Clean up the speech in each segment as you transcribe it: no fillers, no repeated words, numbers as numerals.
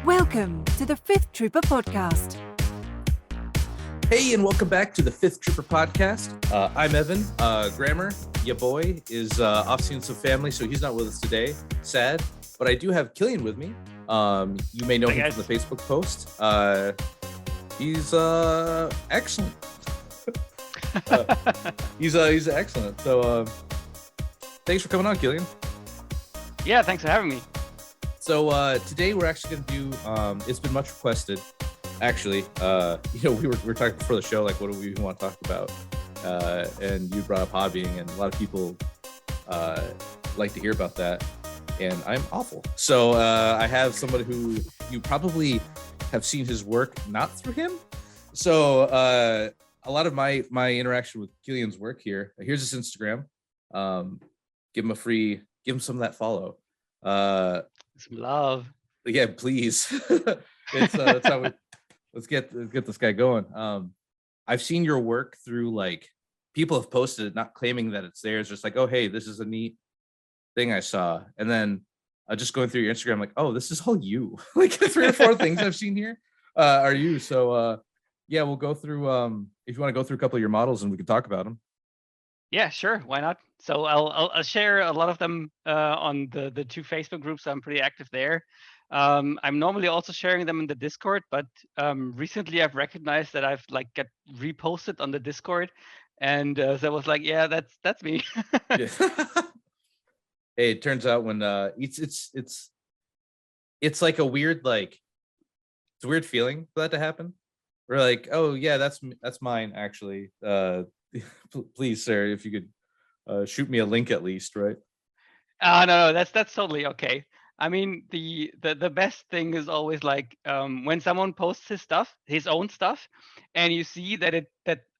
Welcome to the Fifth Trooper Podcast. Hey, and welcome back to the Fifth Trooper Podcast. I'm Evan. Grammer, ya boy, is off seeing some family, so he's not with us today. Sad, but I do have Killian with me. You may know him from the Facebook post. He's excellent. He's excellent. So thanks for coming on, Killian. Yeah, thanks for having me. So today we're actually going to do, it's been much requested, actually. We were talking before the show, like, what do we even want to talk about? And you brought up hobbying, and a lot of people like to hear about that, and I'm awful. So I have somebody who you probably have seen his work, not through him. So a lot of my interaction with Killian's work here, here's his Instagram. Give him some of that follow. Some love. Yeah, please. That's how let's get this guy going. I've seen your work through, like, people have posted it, not claiming that it's theirs, just like, oh, hey, this is a neat thing I saw. And then just going through your Instagram, like, oh, this is all you. Like 3 or 4 things I've seen here are you. So yeah, we'll go through if you want to go through a couple of your models and we can talk about them. Yeah, sure. Why not? So I'll share a lot of them on the 2 Facebook groups. I'm pretty active there. I'm normally also sharing them in the Discord, but recently I've recognized that I've get reposted on the Discord, and so I was like, yeah, that's me. Yeah. Hey, it turns out when it's like a weird, like, it's a weird feeling for that to happen. We're like, oh yeah, that's mine actually. Please, sir, if you could shoot me a link at least, right? No, that's totally okay. I mean, the best thing is always like when someone posts his own stuff, and you see that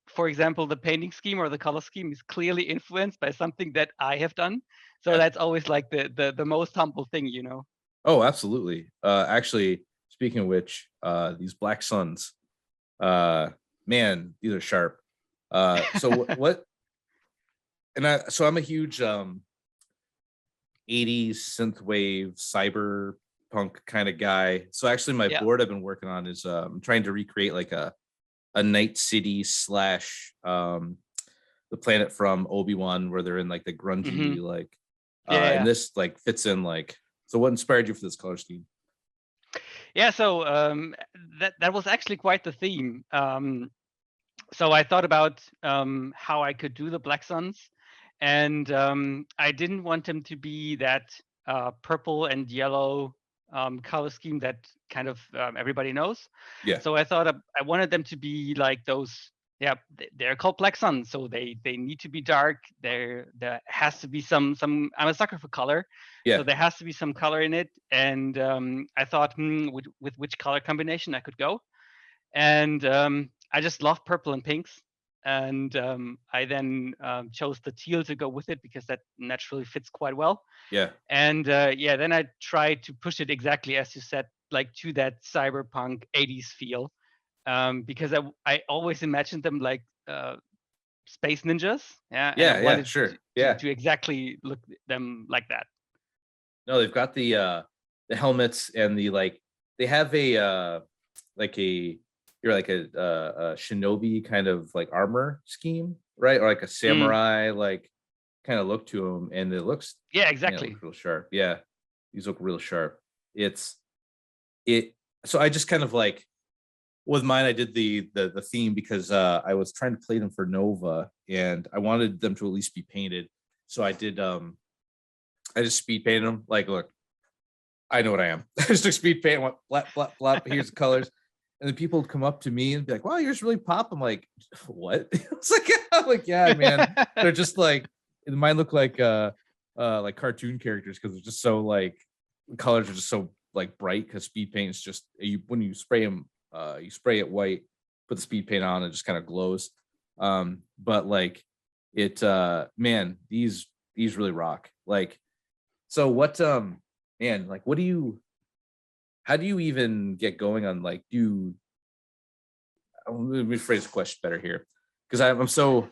for example, the painting scheme or the color scheme is clearly influenced by something that I have done. So Yeah. that's always like the most humble thing, you know. Oh, absolutely. Actually, speaking of which, these black suns, man, these are sharp. So what? And I'm a huge 80s synthwave cyberpunk kind of guy. So actually my board I've been working on is I'm trying to recreate like a night city / the planet from Obi-Wan, where they're in like the grungy and this like fits in like. So what inspired you for this color scheme? Yeah, so that was actually quite the theme. So I thought about how I could do the Black Suns, and I didn't want them to be that purple and yellow color scheme that kind of everybody knows. Yeah. So I thought I wanted them to be like those. Yeah, they're called Black Suns, so they need to be dark. There has to be some. I'm a sucker for color, Yeah. so there has to be some color in it. And I thought, with which color combination I could go, and I just love purple and pinks. And I then chose the teal to go with it because that naturally fits quite well. Yeah. And then I tried to push it exactly as you said, like to that cyberpunk 80s feel, because I always imagined them like space ninjas. Yeah. Yeah. Yeah. Sure. To exactly look them like that. No, they've got the helmets and the like. They have a you're like a shinobi kind of like armor scheme, right? Or like a samurai like kind of look to them, and it looks exactly real sharp. Yeah, these look real sharp. So I just kind of like with mine, I did the theme because I was trying to play them for Nova, and I wanted them to at least be painted. So I did I just speed painted them. Like, look, I know what I am. I just took speed paint, went blap blap blap. Here's the colors. And then people would come up to me and be like, wow, yours really pop. I'm like, what? It's like, I'm like, yeah, man. They're just like, mine look like cartoon characters because they're just so like, the colors are just so like bright because speed paint is just, when you spray them, you spray it white, put the speed paint on, it just kind of glows. But like it, man, these really rock. Like, so what, man, like, how do you even get going on like let me phrase the question better here, because I'm so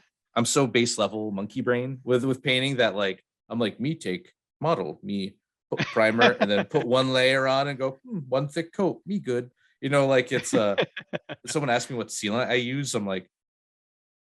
base level monkey brain with painting that like I'm like, me take model, me put primer, and then put one layer on and go, one thick coat, me good. You know, like it's someone asked me what sealant I use. I'm like,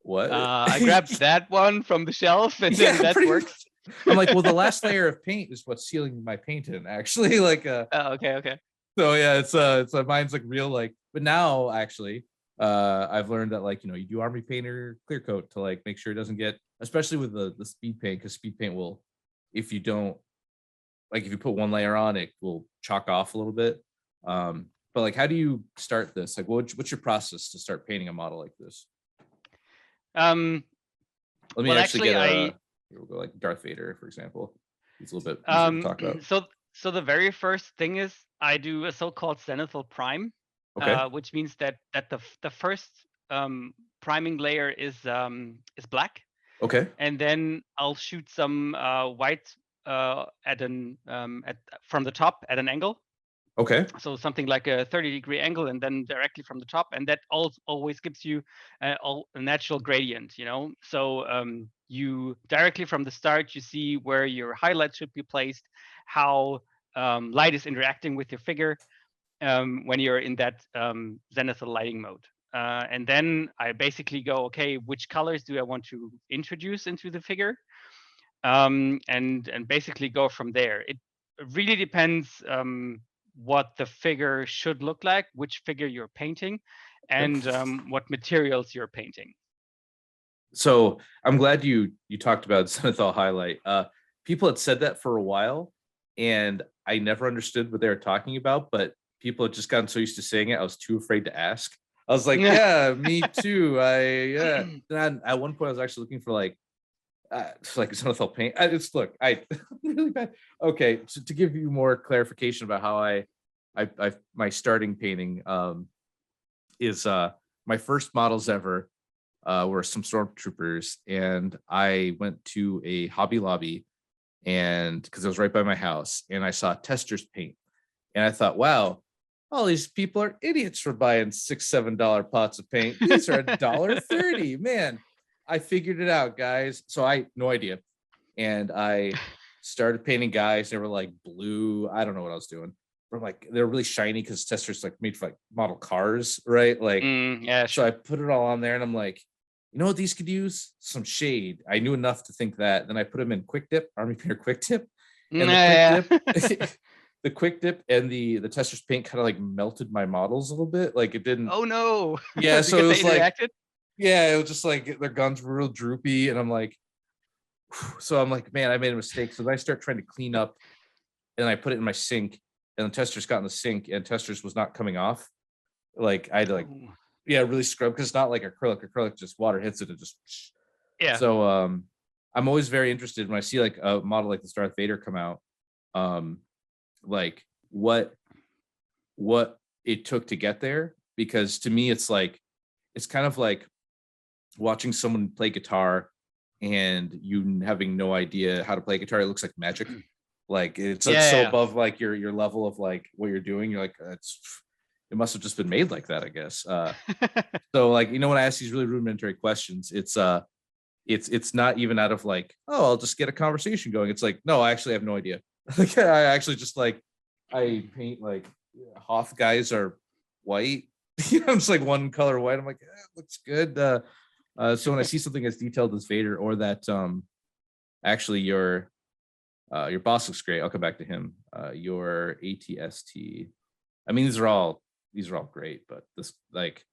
what? I grabbed that one from the shelf, and then that pretty works. much. I'm like, well, the last layer of paint is what's sealing my paint in, actually. Like, Oh, okay. so yeah, it's mine's like real, like, but now actually, I've learned that, like, you know, you do Army Painter clear coat to like make sure it doesn't get, especially with the speed paint, because speed paint will, if you don't, like, if you put one layer on, it will chalk off a little bit. But like, how do you start this? Like, what's your process to start painting a model like this? Um, Let me well, actually actually, get I here we'll go like Darth Vader, for example. He's a little bit easier to talk about. so the very first thing is I do a so-called zenithal prime, Okay. which means that the first priming layer is black, Okay. and then I'll shoot some white from the top at an angle. Okay. So something like a 30-degree angle, and then directly from the top, and that always gives you a natural gradient, you know. So you directly from the start, you see where your highlight should be placed, how light is interacting with your figure when you're in that zenithal lighting mode. And then I basically go, okay, which colors do I want to introduce into the figure? And basically go from there. It really depends what the figure should look like, which figure you're painting, and what materials you're painting. So I'm glad you talked about zenithal highlight. People had said that for a while, and I never understood what they were talking about, but people had just gotten so used to saying it, I was too afraid to ask. I was like, yeah, me too. Then at one point I was actually looking for like zenithal paint. I really bad. Okay, so to give you more clarification about how I my starting painting is my first models ever were some stormtroopers, and I went to a Hobby Lobby, and because it was right by my house, and I saw testers paint, and I thought, wow, all these people are idiots for buying $6-7 pots of paint. These are $1.30, man. I figured it out, guys. So I no idea, and I started painting guys. They were like blue. I don't know what I was doing. But like they're really shiny because testers like made for like model cars, right? Like, yeah, sure. So I put it all on there, and I'm like, you know what these could use? Some shade. I knew enough to think that. Then I put them in Quick Dip, Army Painter Quick Dip, and the Quick Dip, the Quick Dip and the tester's paint kind of like melted my models a little bit. Like it didn't. Oh no. Yeah, so it was like, yeah, it was just like their guns were real droopy, and I'm like, so I'm like, man, I made a mistake. So then I start trying to clean up, and I put it in my sink, and the testers got in the sink, and testers was not coming off. Like I had to like. Yeah, really scrub, because it's not like acrylic just water hits it and just. Yeah. So I'm always very interested when I see like a model like this Darth Vader come out, like what it took to get there, because to me it's like it's kind of like watching someone play guitar and you having no idea how to play guitar. It looks like magic. Like it's like so above like your level of like what you're doing. You're like, it must have just been made like that, I guess. So like, you know, when I ask these really rudimentary questions, it's not even out of like, oh, I'll just get a conversation going. It's like, no, I actually have no idea. Like I actually just like, I paint like Hoth guys are white. You know, it's like one color white. I'm like, it looks good. So when I see something as detailed as Vader, or that actually your boss looks great. I'll come back to him. Your ATST. I mean, these are all great, but this, like,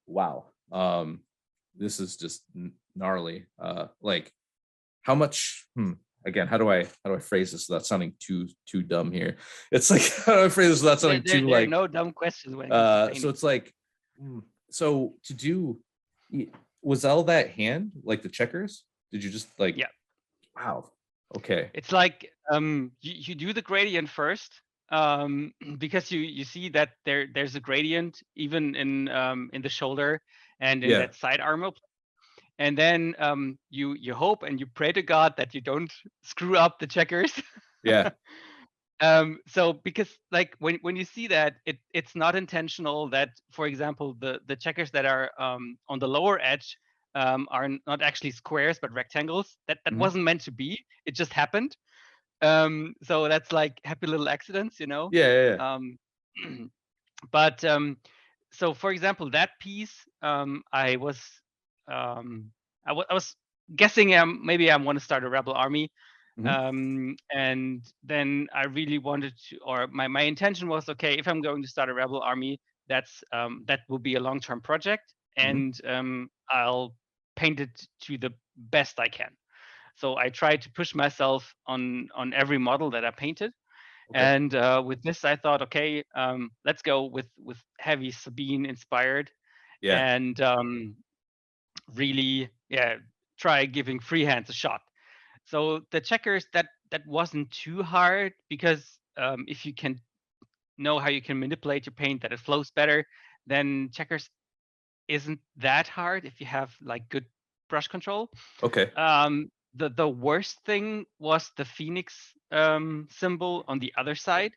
wow, this is just gnarly. Like, how much? Again, how do I phrase this without sounding too dumb here? It's like, how do I phrase this without sounding too like? No dumb questions when so it's like, so to do, was all that hand like the checkers? Did you just like? Yeah. Wow. Okay. It's like you do the gradient first. Because you see that there's a gradient even in the shoulder and in that side armor, and then you hope and you pray to God that you don't screw up the checkers. Yeah. So because like when you see that, it's not intentional that, for example, the checkers that are on the lower edge are not actually squares but rectangles. That wasn't meant to be. It just happened. So that's like happy little accidents, you know. Yeah. Um, but so for example, that piece, I was I was guessing maybe I want to start a rebel army. And then I really wanted to, or my intention was, okay, if I'm going to start a rebel army, that will be a long-term project, and I'll paint it to the best I can. So I tried to push myself on every model that I painted. Okay. And with this, I thought, okay, let's go with heavy Sabine inspired, Yeah. and really, yeah, try giving freehands a shot. So the checkers, that wasn't too hard, because if you can know how you can manipulate your paint that it flows better, then checkers isn't that hard if you have like good brush control. Okay. The worst thing was the Phoenix symbol on the other side,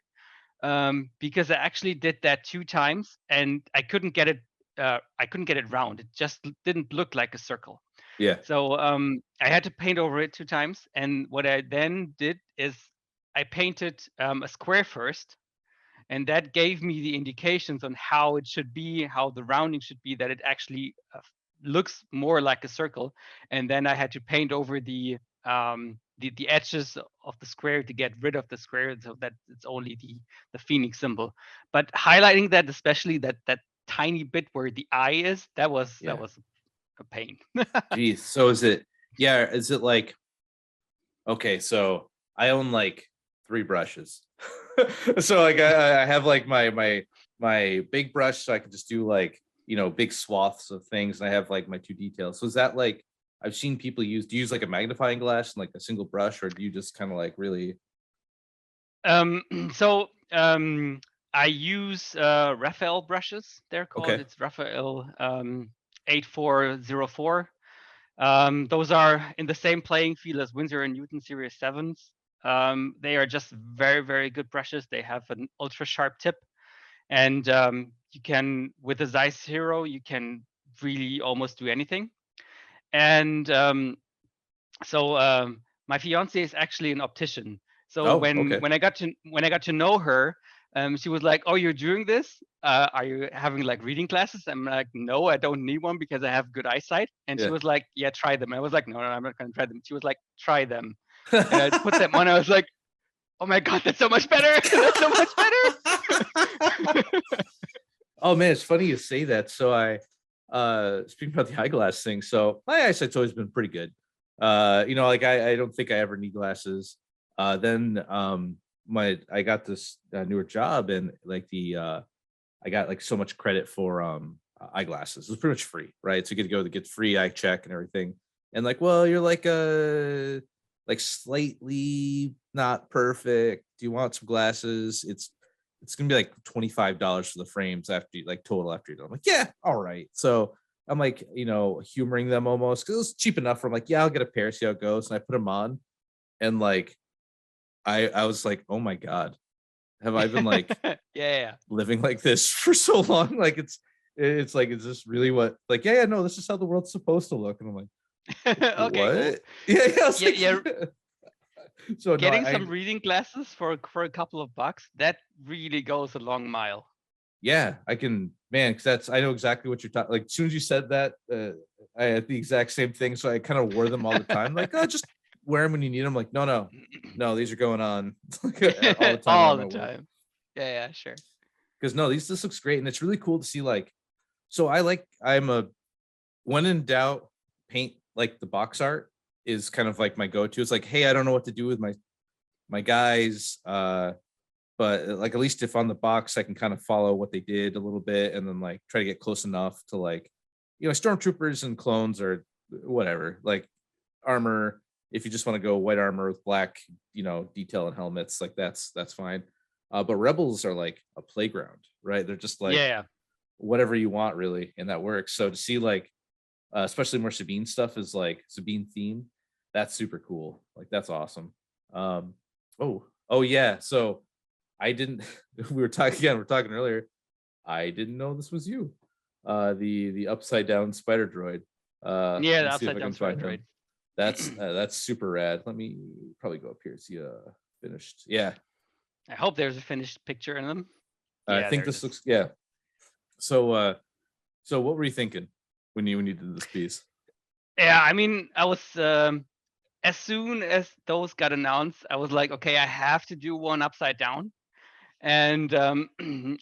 because I actually did that 2 times and I couldn't get it. I couldn't get it round. It just didn't look like a circle. Yeah. So I had to paint over it 2 times. And what I then did is I painted a square first, and that gave me the indications on how it should be, how the rounding should be, that it actually looks more like a circle. And then I had to paint over the edges of the square to get rid of the square, so that it's only the Phoenix symbol. But highlighting that, especially that tiny bit where the eye is, that was a pain. Geez. So is it like, okay, so I own like 3 brushes. So like I have like my big brush, so I can just do like, big swaths of things, and I have like my 2 details. So is that like, I've seen people do you use like a magnifying glass and like a single brush, or do you just kind of like really? So I use Raphael brushes. They're called. Okay. It's Raphael 8404. Those are in the same playing field as Winsor and Newton Series 7s. They are just very, very good brushes. They have an ultra sharp tip, and you can, with a Zeiss Hero, you can really almost do anything. And so my fiance is actually an optician. So Oh, okay. when I got to know her, she was like, "Oh, you're doing this? Are you having like reading classes?" I'm like, "No, I don't need one because I have good eyesight." And she Yeah. was like, "Yeah, try them." I was like, "No, I'm not going to try them." She was like, "Try them," and I put them on. I was like, "Oh my god, that's so much better! That's so much better!" Oh man, it's funny you say that. So I speaking about the eyeglass thing, so my eyesight's always been pretty good. Like I don't think I ever need glasses. Then I got this newer job, and like I got like so much credit for eyeglasses. It was pretty much free, right? So you get to go to get free eye check and everything. And like, well, you're like slightly not perfect. Do you want some glasses? It's gonna be like $25 for the frames after you, like, total after you're done. I'm like, yeah, all right. So I'm like, humoring them almost, because it was cheap enough. I'm like, yeah, I'll get a pair, see how it goes. And I put them on, and like I was like, oh my god, have I been like yeah. living like this for so long? Like it's like, is this really what, like, yeah, no, this is how the world's supposed to look. And I'm like, Okay, cool. what? Yeah, I was Yeah, like, so no, getting some reading glasses for a couple of bucks, that really goes a long mile. yeah, I can, man, because I know exactly what you're talking. Like, as soon as you said that, I had the exact same thing. So I kind of wore them all the time. Like, oh, just wear them when you need them. Like, no, these are going on all the time. All the time. Yeah, sure. Because no, this looks great, and it's really cool to see. Like, so when in doubt, paint like the box art is kind of like my go-to. It's like, hey, I don't know what to do with my guys, but like, at least if on the box I can kind of follow what they did a little bit, and then like try to get close enough to, like, stormtroopers and clones, or whatever, like armor. If you just want to go white armor with black, detail and helmets, like that's fine. But rebels are like a playground, right? They're just like, Yeah. whatever you want, really, and that works. So to see, like, especially more Sabine stuff, is like Sabine theme, that's super cool. Like, that's awesome. Oh yeah, so I didn't we were talking earlier, I didn't know this was you, the upside down spider droid. Yeah, Let the me see if upside I down can find spider him. droid. That's super rad. Let me probably go up here, see Finished. Yeah. I hope there's a finished picture in them. I think there this it is. looks, yeah. So so what were you thinking when you did this piece? Yeah, I mean, I was as soon as those got announced, I was like, okay, I have to do one upside down. And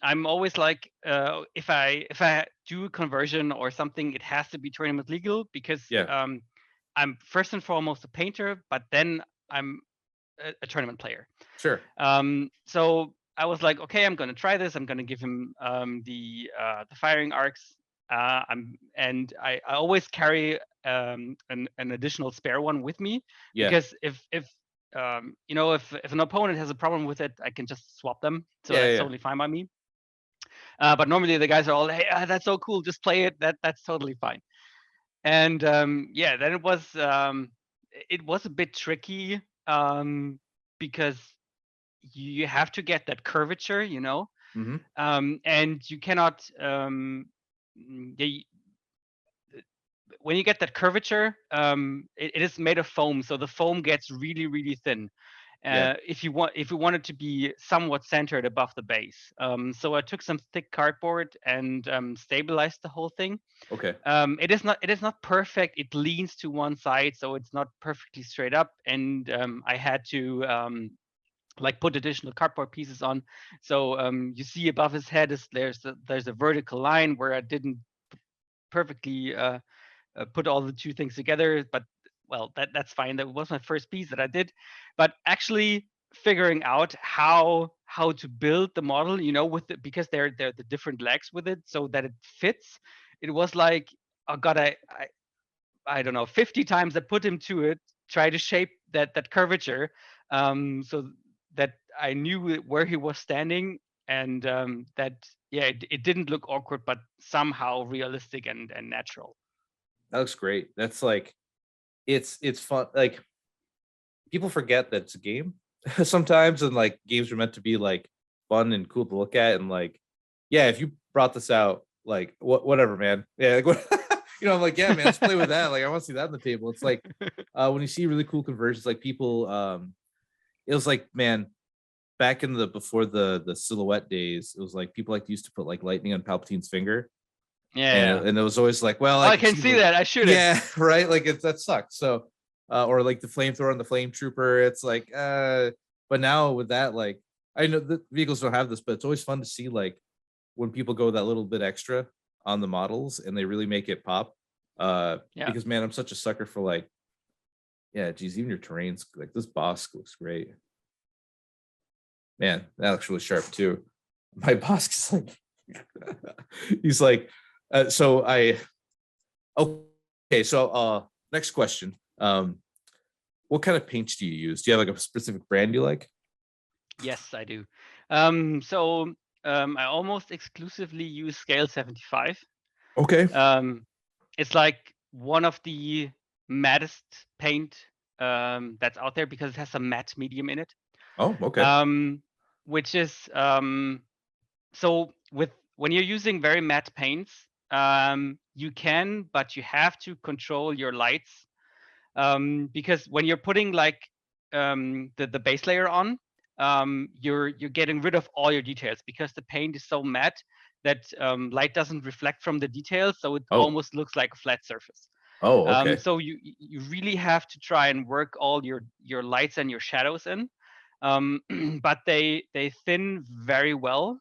I'm always like, if I do a conversion or something, it has to be tournament legal because Yeah. I'm first and foremost a painter, but then I'm a tournament player. Sure. So I was like, okay, I'm gonna try this. I'm gonna give him the firing arcs. I always carry an additional spare one with me Yeah. because if if an opponent has a problem with it, I can just swap them. So Yeah, that's yeah. totally fine by me. But normally the guys are all, hey, that's so cool, just play it. That's totally fine. And then it was a bit tricky because you have to get that curvature, Mm-hmm. and you cannot when you get that curvature, it is made of foam, so the foam gets really, really thin. Yeah. If you want it to be somewhat centered above the base. So I took some thick cardboard and stabilized the whole thing. Okay. It is not perfect. It leans to one side, so it's not perfectly straight up. And I had to like put additional cardboard pieces on. So you see above his head there's a vertical line where I didn't perfectly put all the two things together, but well, that's fine. That was my first piece that I did, but actually figuring out how to build the model, with it, because they're the different legs with it, so that it fits. It was like, oh god, I don't know, 50 times I put him to it, try to shape that curvature, so that I knew where he was standing, and that it didn't look awkward, but somehow realistic and natural. That looks great. That's like, it's fun. Like, people forget that it's a game sometimes, and like games are meant to be like fun and cool to look at. And like, yeah, if you brought this out, like whatever, man. Yeah, like, I'm like, yeah, man, let's play with that. Like, I want to see that on the table. It's like when you see really cool conversions, like people, it was like, man, back in the before the silhouette days, it was like people like used to put like lightning on Palpatine's finger. Yeah. And it was always like, well, I can see that. I should. Yeah, right. Like that sucks. So, or like the flamethrower and the flame trooper. It's like, but now with that, like, I know the vehicles don't have this, but it's always fun to see like when people go that little bit extra on the models and they really make it pop. Because man, I'm such a sucker for like, yeah, geez, even your terrains, like this boss looks great. Man, that looks really sharp too. My boss is like, he's like, so I, okay, so next question. What kind of paints do you use? Do you have like a specific brand you like? Yes, I do. I almost exclusively use Scale 75. Okay. It's like one of the mattest paint that's out there because it has a matte medium in it. Oh, okay. Which is so when you're using very matte paints, you can, but you have to control your lights, because when you're putting like the base layer on, you're getting rid of all your details because the paint is so matte that light doesn't reflect from the details, so it almost looks like a flat surface. Oh, okay. So you really have to try and work all your lights and your shadows in, but they thin very well,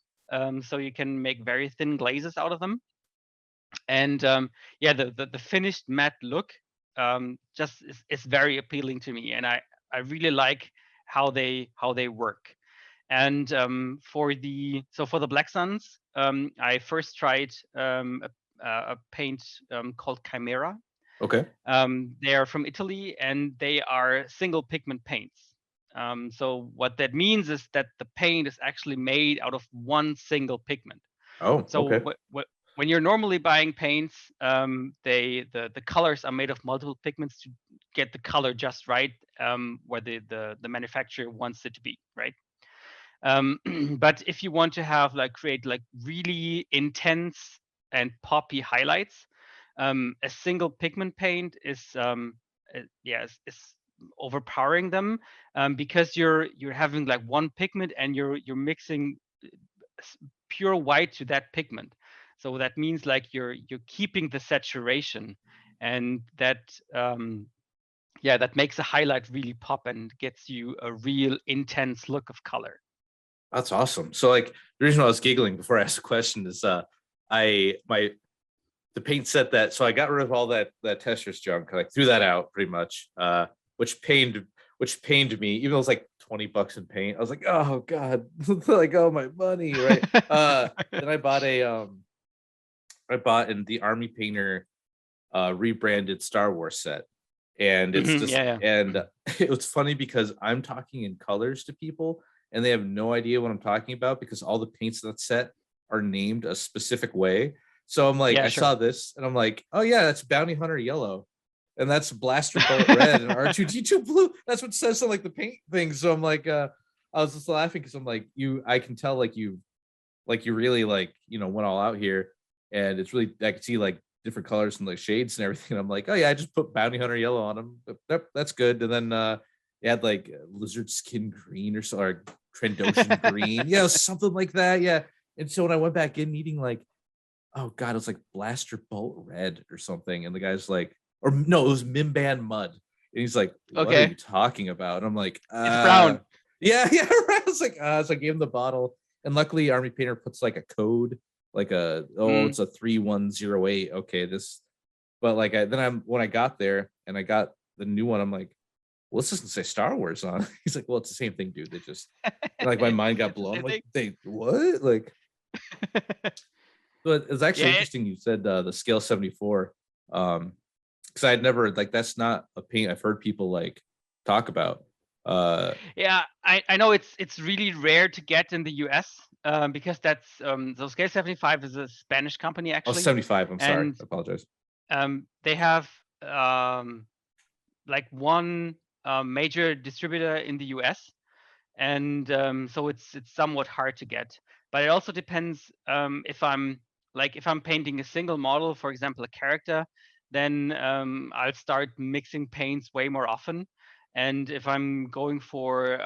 so you can make very thin glazes out of them. And the finished matte look just is very appealing to me, and I really like how they work. And for the Black Suns, I first tried a paint called Chimera. Okay. They are from Italy and they are single pigment paints. So what that means is that the paint is actually made out of one single pigment. Oh, So okay. when you're normally buying paints, the colors are made of multiple pigments to get the color just right, where the manufacturer wants it to be, right? But if you want to have create really intense and poppy highlights, a single pigment paint is overpowering them, because you're having like one pigment and you're mixing pure white to that pigment. So that means like you're keeping the saturation, and that that makes a highlight really pop and gets you a real intense look of color. That's awesome. So like the reason I was giggling before I asked the question is the paint set that, so I got rid of all that tester's junk, like threw that out pretty much, which pained me, even though it was like $20 in paint. I was like, oh God, like, oh, my money, right? Then I bought in the Army Painter rebranded Star Wars set. And it's just, and it was funny because I'm talking in colors to people and they have no idea what I'm talking about because all the paints in that set are named a specific way. So I'm like, saw this and I'm like, oh yeah, that's Bounty Hunter yellow. And that's Blaster Bolt red and R2D2 blue. That's what says on like the paint thing. So I'm like, I was just laughing because I'm like, I can tell like you really like, went all out here. And it's really, I can see like different colors and like shades and everything. I'm like, oh yeah, I just put Bounty Hunter yellow on them. Yep, that's good. And then it had like lizard skin green or Trandoshan green. Yeah, something like that. Yeah. And so when I went back in needing like, oh God, it was like Blaster Bolt red or something. And the guy's like, or no, it was Mimban Mud. And he's like, what are you talking about? And I'm like, it's brown. Yeah, right. I was like, so I gave him the bottle. And luckily Army Painter puts like a code, like it's a 3108. Okay, but like when I got there and I got the new one, I'm like, well, this doesn't say Star Wars on. He's like, well, it's the same thing, dude. They just like my mind got blown. Like, they what? Like, but it's actually interesting you said the scale 74. Because I'd never like, that's not a paint I've heard people like talk about. I know it's really rare to get in the US, because that's so Scale 75 is a Spanish company actually. 75, I'm sorry, I apologize. They have like one major distributor in the US, and so it's somewhat hard to get. But it also depends, if I'm painting a single model, for example a character, then I'll start mixing paints way more often. And if I'm going for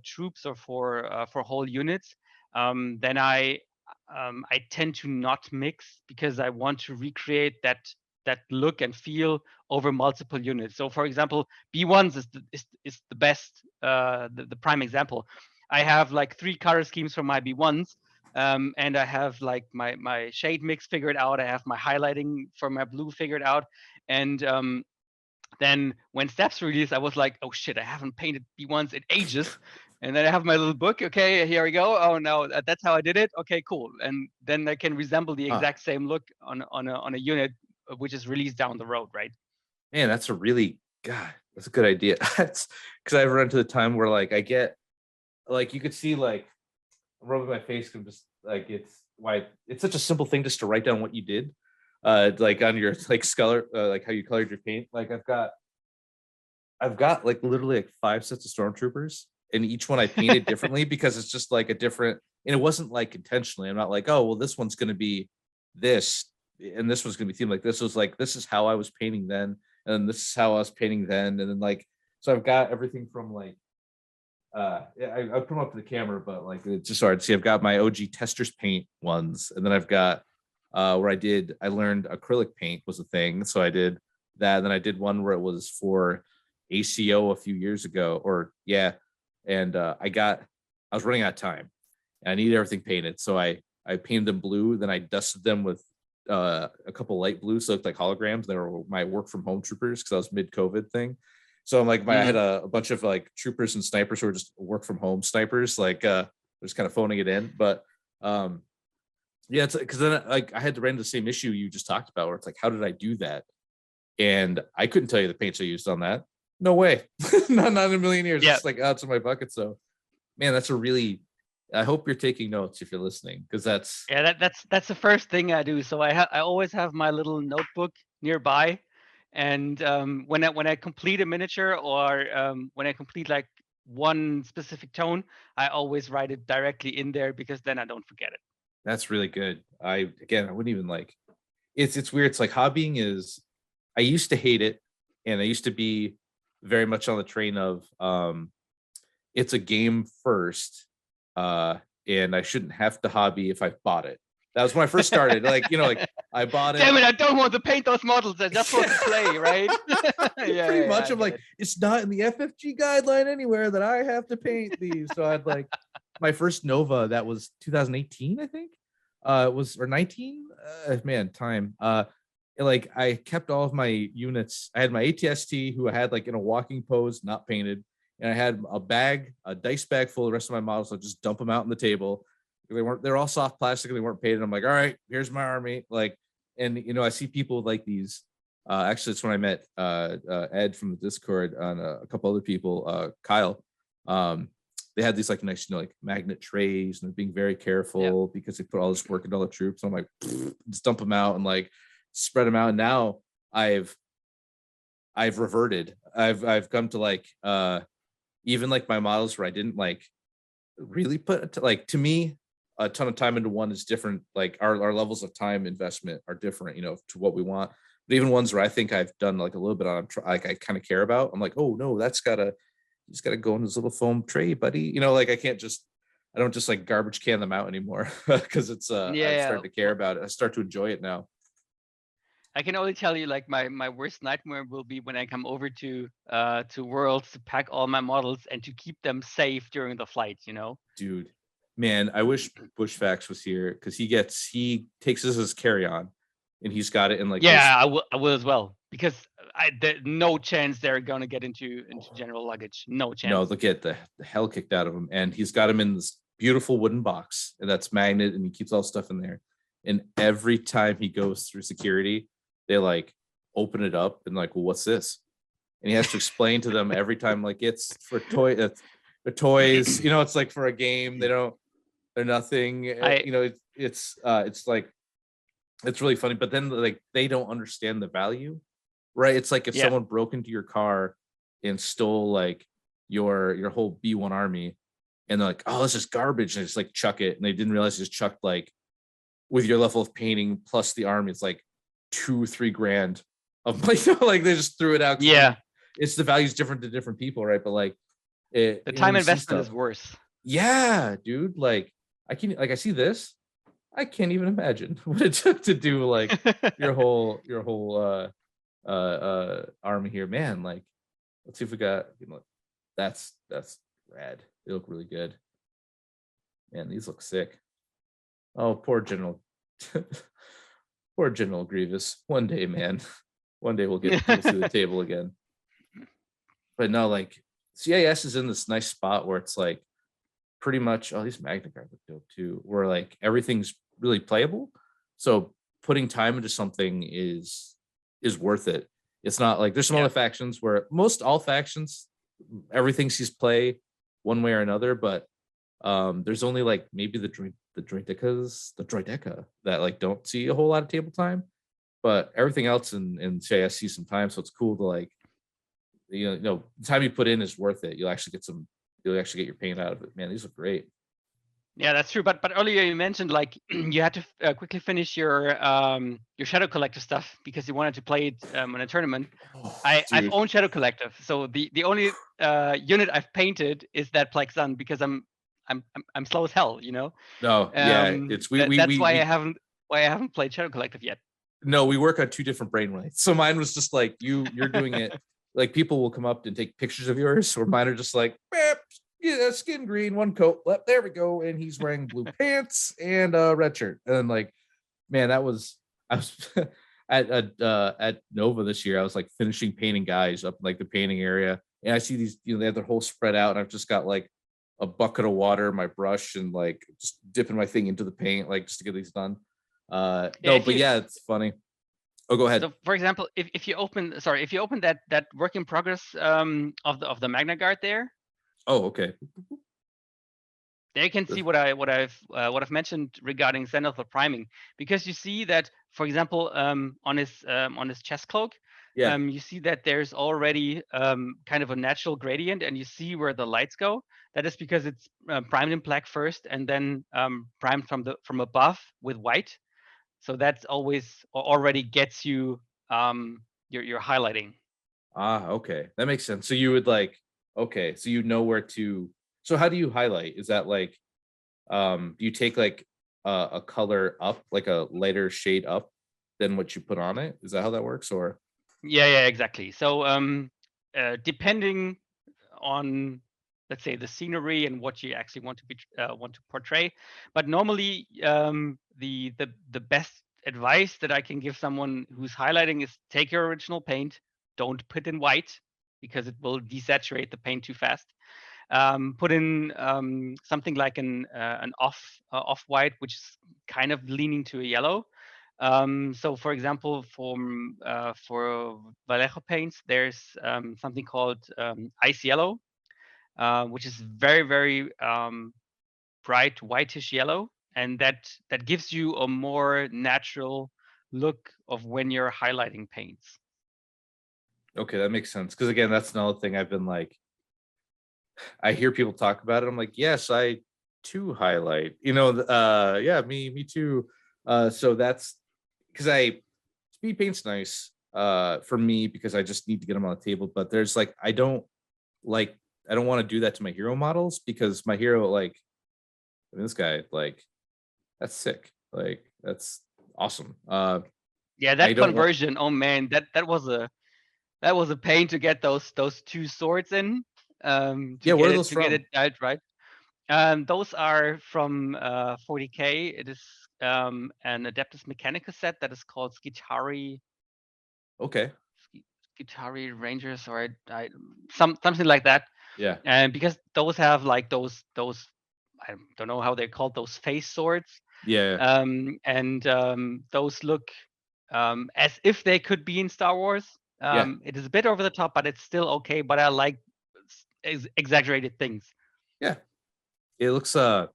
troops or for whole units, then I tend to not mix because I want to recreate that look and feel over multiple units. So for example, B1s is the best, the prime example. I have like 3 color schemes for my B1s, and I have like my shade mix figured out. I have my highlighting for my blue figured out, and then when Steps released, I was like, oh shit, I haven't painted B1s in ages. And then I have my little book. Okay, here we go. Oh no, that's how I did it. Okay, cool. And then I can resemble the exact same look on a unit which is released down the road, right? Man, that's a good idea. That's because I've run into the time where like I get like, you could see like I'm rubbing my face and just like, it's such a simple thing just to write down what you did. Like on your like color, like how you colored your paint. Like I've got like literally like 5 sets of stormtroopers, and each one I painted differently because it's just like a different, and it wasn't like intentionally. I'm not like, oh well, this one's gonna be this and this one's gonna be themed like this. It was like, this is how I was painting then, and this is how I was painting then, and then like, so I've got everything from like I put them up to the camera, but like it's just hard to see. I've got my OG testers paint ones, and then I've got where I learned acrylic paint was a thing, so I did that. And then I did one where it was for ACO a few years ago, and I was running out of time and I needed everything painted, so I painted them blue. Then I dusted them with a couple light blues, so it looked like holograms. They were my work from home troopers because I was mid-COVID thing. So I'm like, I had a bunch of like troopers and snipers who were just work from home snipers, like just kind of phoning it in. But yeah, it's because then like I had to run into the same issue you just talked about, where it's like, how did I do that? And I couldn't tell you the paints I used on that. No way. not in a million years. Yeah. It's like, oh, it's in my bucket. So man, that's I hope you're taking notes if you're listening, because that's the first thing I do. So I always have my little notebook nearby, and when I complete a miniature, or when I complete like one specific tone, I always write it directly in there, because then I don't forget it. That's really good. I wouldn't even like, it's weird. It's like hobbying is, I used to hate it, and I used to be very much on the train of it's a game first, and I shouldn't have to hobby if I bought it. That was when I first started. Like, like I bought it. Damn it! I don't want to paint those models. I just want to play, right? Pretty much. I I'm get like, it. it's not in the FFG guideline anywhere that I have to paint these. So I'd like my first Nova, that was 2018, I think. It was, or 19. Man, time. Like I kept all of my units. I had my ATST, who I had like in a walking pose, not painted, and I had a dice bag full of the rest of my models. So I'd just dump them out on the table. They're all soft plastic and they weren't painted. I'm like, all right, here's my army. Like, and I see people like these. Actually, it's when I met Ed from the Discord and a couple other people, Kyle. They had these like nice, like magnet trays, and they're being very careful because they put all this work into all the troops. I'm like, just dump them out and like spread them out. And now I've reverted. I've come to like even like my models where I didn't like really put, like, to me, a ton of time into one is different. Like our levels of time investment are different, to what we want. But even ones where I think I've done like a little bit on, like I kind of care about, I'm like, oh no, he's gotta go in his little foam tray, buddy. Like I don't just like garbage can them out anymore because it's I've started to care about it. I start to enjoy it now. I can only tell you, like, my worst nightmare will be when I come over to Worlds to pack all my models and to keep them safe during the flight. Dude, man, I wish Bushfax was here because he takes this as carry-on, and he's got it in like I will as well, because there's no chance they're gonna get into general luggage. No chance. No, they'll get the hell kicked out of him, and he's got him in this beautiful wooden box, and that's magnet, and he keeps all the stuff in there. And every time he goes through security, they like open it up and like, well, what's this? And he has to explain to them every time, like, it's for the toys, it's like for a game. They're nothing. It's like, it's really funny. But then like they don't understand the value, right? It's like if someone broke into your car and stole like your whole B1 army, and they're like, oh, this is garbage, and they just like chuck it, and they didn't realize they just chucked, like, with your level of painting plus the army, it's like $2-3 grand of like they just threw it out. It's the value's different to different people, right? But like the time investment is worse. Yeah, dude. Like I see this, I can't even imagine what it took to do like your whole army here, man. Like, let's see if we got, that's rad. They look really good, man. These look sick. Oh, poor General poor General Grievous. One day, man. One day we'll see the table again. But no, like CIS is in this nice spot where it's like pretty much, oh, these Magna Guard look dope too, where like everything's really playable. So putting time into something is worth it. It's not like there's some other factions where all factions, everything sees play one way or another, but there's only like maybe the droideka that like don't see a whole lot of table time, but everything else in CIS sees some time. So it's cool to like, the time you put in is worth it. You'll actually get your paint out of it. Man, these look great. Yeah, that's true. But earlier you mentioned like you had to quickly finish your Shadow Collective stuff because you wanted to play it in a tournament. I've owned Shadow Collective, so the only unit I've painted is that Plague Sun because I'm slow as hell, No, it's why I haven't played Shadow Collective yet. No, we work on two different brain rates. So mine was just like you're doing it. Like people will come up and take pictures of yours, or mine are just like, skin green, one coat. There we go, and he's wearing blue pants and a red shirt. And then like, man, I was at Nova this year. I was like finishing painting guys up like the painting area, and I see these, they have their whole spread out, and I've just got like a bucket of water, my brush, and like just dipping my thing into the paint, like just to get these done. It's funny. Oh, go ahead. So, for example, if you open that work in progress of the Magna Guard there. Oh, okay. There you can see what I've mentioned regarding Xanathar priming, because you see that, for example, on his chest cloak, you see that there's already kind of a natural gradient, and you see where the lights go. That is because it's primed in black first, and then primed from above with white. So that's always already gets you your highlighting. Okay, that makes sense. So you would like, okay, so you know where to. So how do you highlight? Is that like, do you take like a color up, like a lighter shade up than what you put on it? Is that how that works? Or Yeah, exactly. So depending on, let's say, the scenery and what you actually want to portray, but normally the best advice that I can give someone who's highlighting is take your original paint, don't put in white because it will desaturate the paint too fast. Put in something like an off white, which is kind of leaning to a yellow. So, for example, for Vallejo paints, there's something called ice yellow, which is very bright whitish yellow, and that gives you a more natural look of when you're highlighting paints. okay, that makes sense. Because again, that's another thing I've been like, I hear people talk about it. I'm like, yes, I too highlight. Yeah, me too. So that's because I speed paint's nice for me because I just need to get them on the table. But there's like like I don't want to do that to my hero models because my hero like this guy like that's sick. Like that's awesome. Yeah, I that don't want. conversion. Oh man, that was a pain to get those two swords in, Yeah, where are those to get from? it out right. Those are from 40K. It is an Adeptus Mechanicus set that is called Okay. Skitari Rangers, or something like that. Yeah. And because those have like those I don't know how they're called, those face swords, Yeah. and those look as if they could be in Star Wars. Yeah. It is a bit over the top, but it's still okay. But I like exaggerated things. Yeah. It looks I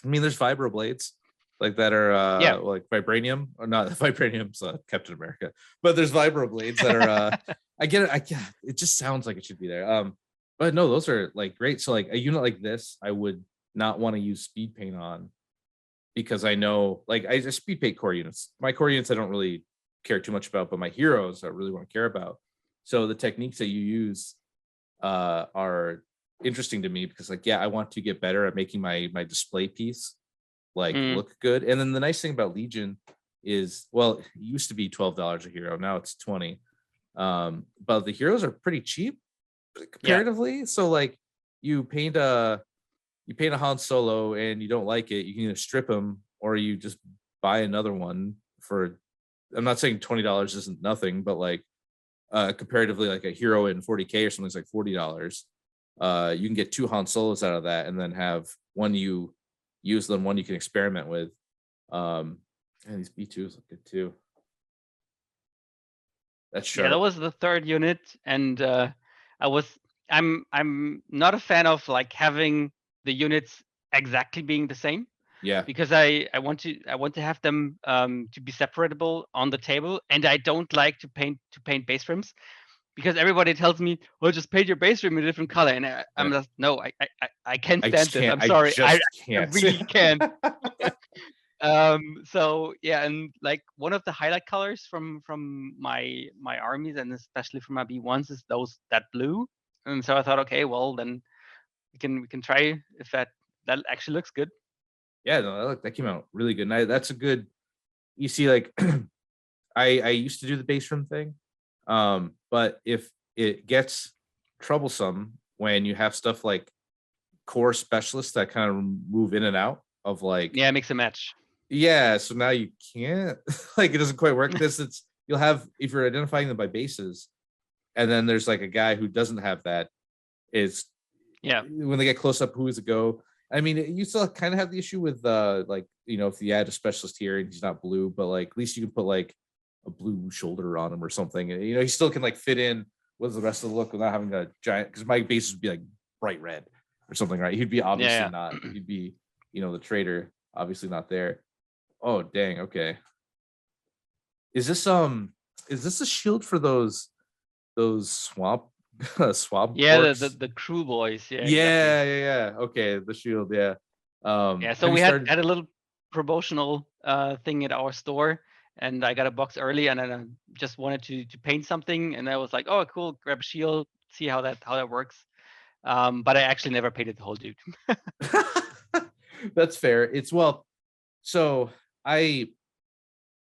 mean, there's vibro blades like that are Yeah. like vibranium or not vibranium's Captain America, but there's vibro blades that are I get it. It just sounds like it should be there. But no, those are like great. So like a unit like this, I would not want to use speed paint on because I know like I just speed paint core units. My core units I don't really care too much about, but my heroes I really want to care about. So the techniques that you use are interesting to me because like I want to get better at making my display piece like Mm. look good. And then the nice thing about Legion is, well, it used to be $12 a hero, now it's 20. But the heroes are pretty cheap comparatively. So like you paint a Han Solo and you don't like it, you can either strip him or you just buy another one for. I'm not saying $20 isn't nothing, but like comparatively, like a hero in 40K or something is like $40. You can get 2 Han Solos out of that, and then have one you use, then one you can experiment with. And these B2s look good too. That's sharp. Yeah, that was the third unit, and I'm not a fan of like having the units exactly being the same, Yeah. because I want to have them to be separable on the table, and I don't like to paint base rims because everybody tells me, well, just paint your base rim in a different color, and I'm just, no, I can't I stand this. can't. I'm I sorry, just I can't. really can't. So yeah, and like one of the highlight colors from my armies, and especially from my B1s, is that blue. And so I thought, okay, well then we can try if that actually looks good. Yeah, no, that came out really good. And that's a good. You see, like I used to do the base rim thing, but if it gets troublesome when you have stuff like core specialists that kind of move in and out of like Yeah, mix and match. yeah, so now you can't like it doesn't quite work. It's you'll have if you're identifying them by bases, and then there's like a guy who doesn't have that. Is Yeah, when they get close up, who is it go? I mean, you still kind of have the issue with like if you add a specialist here and he's not blue, but like at least you can put like a blue shoulder on him or something. And, he still can like fit in with the rest of the look without having a giant. Because my bases would be like bright red or something, right? He'd be obviously yeah. not. He'd be the traitor, obviously not there. Oh dang, okay. Is this a shield for those swamp swamp Yeah, orcs? the crew boys. Yeah, exactly. Yeah. Okay, the shield, yeah. Yeah, so Have you we had started? a little promotional thing at our store, and I got a box early, and then I just wanted to paint something, and I was like, oh, cool, grab a shield, see how that works. But I actually never painted the whole dude. That's fair. It's well, so I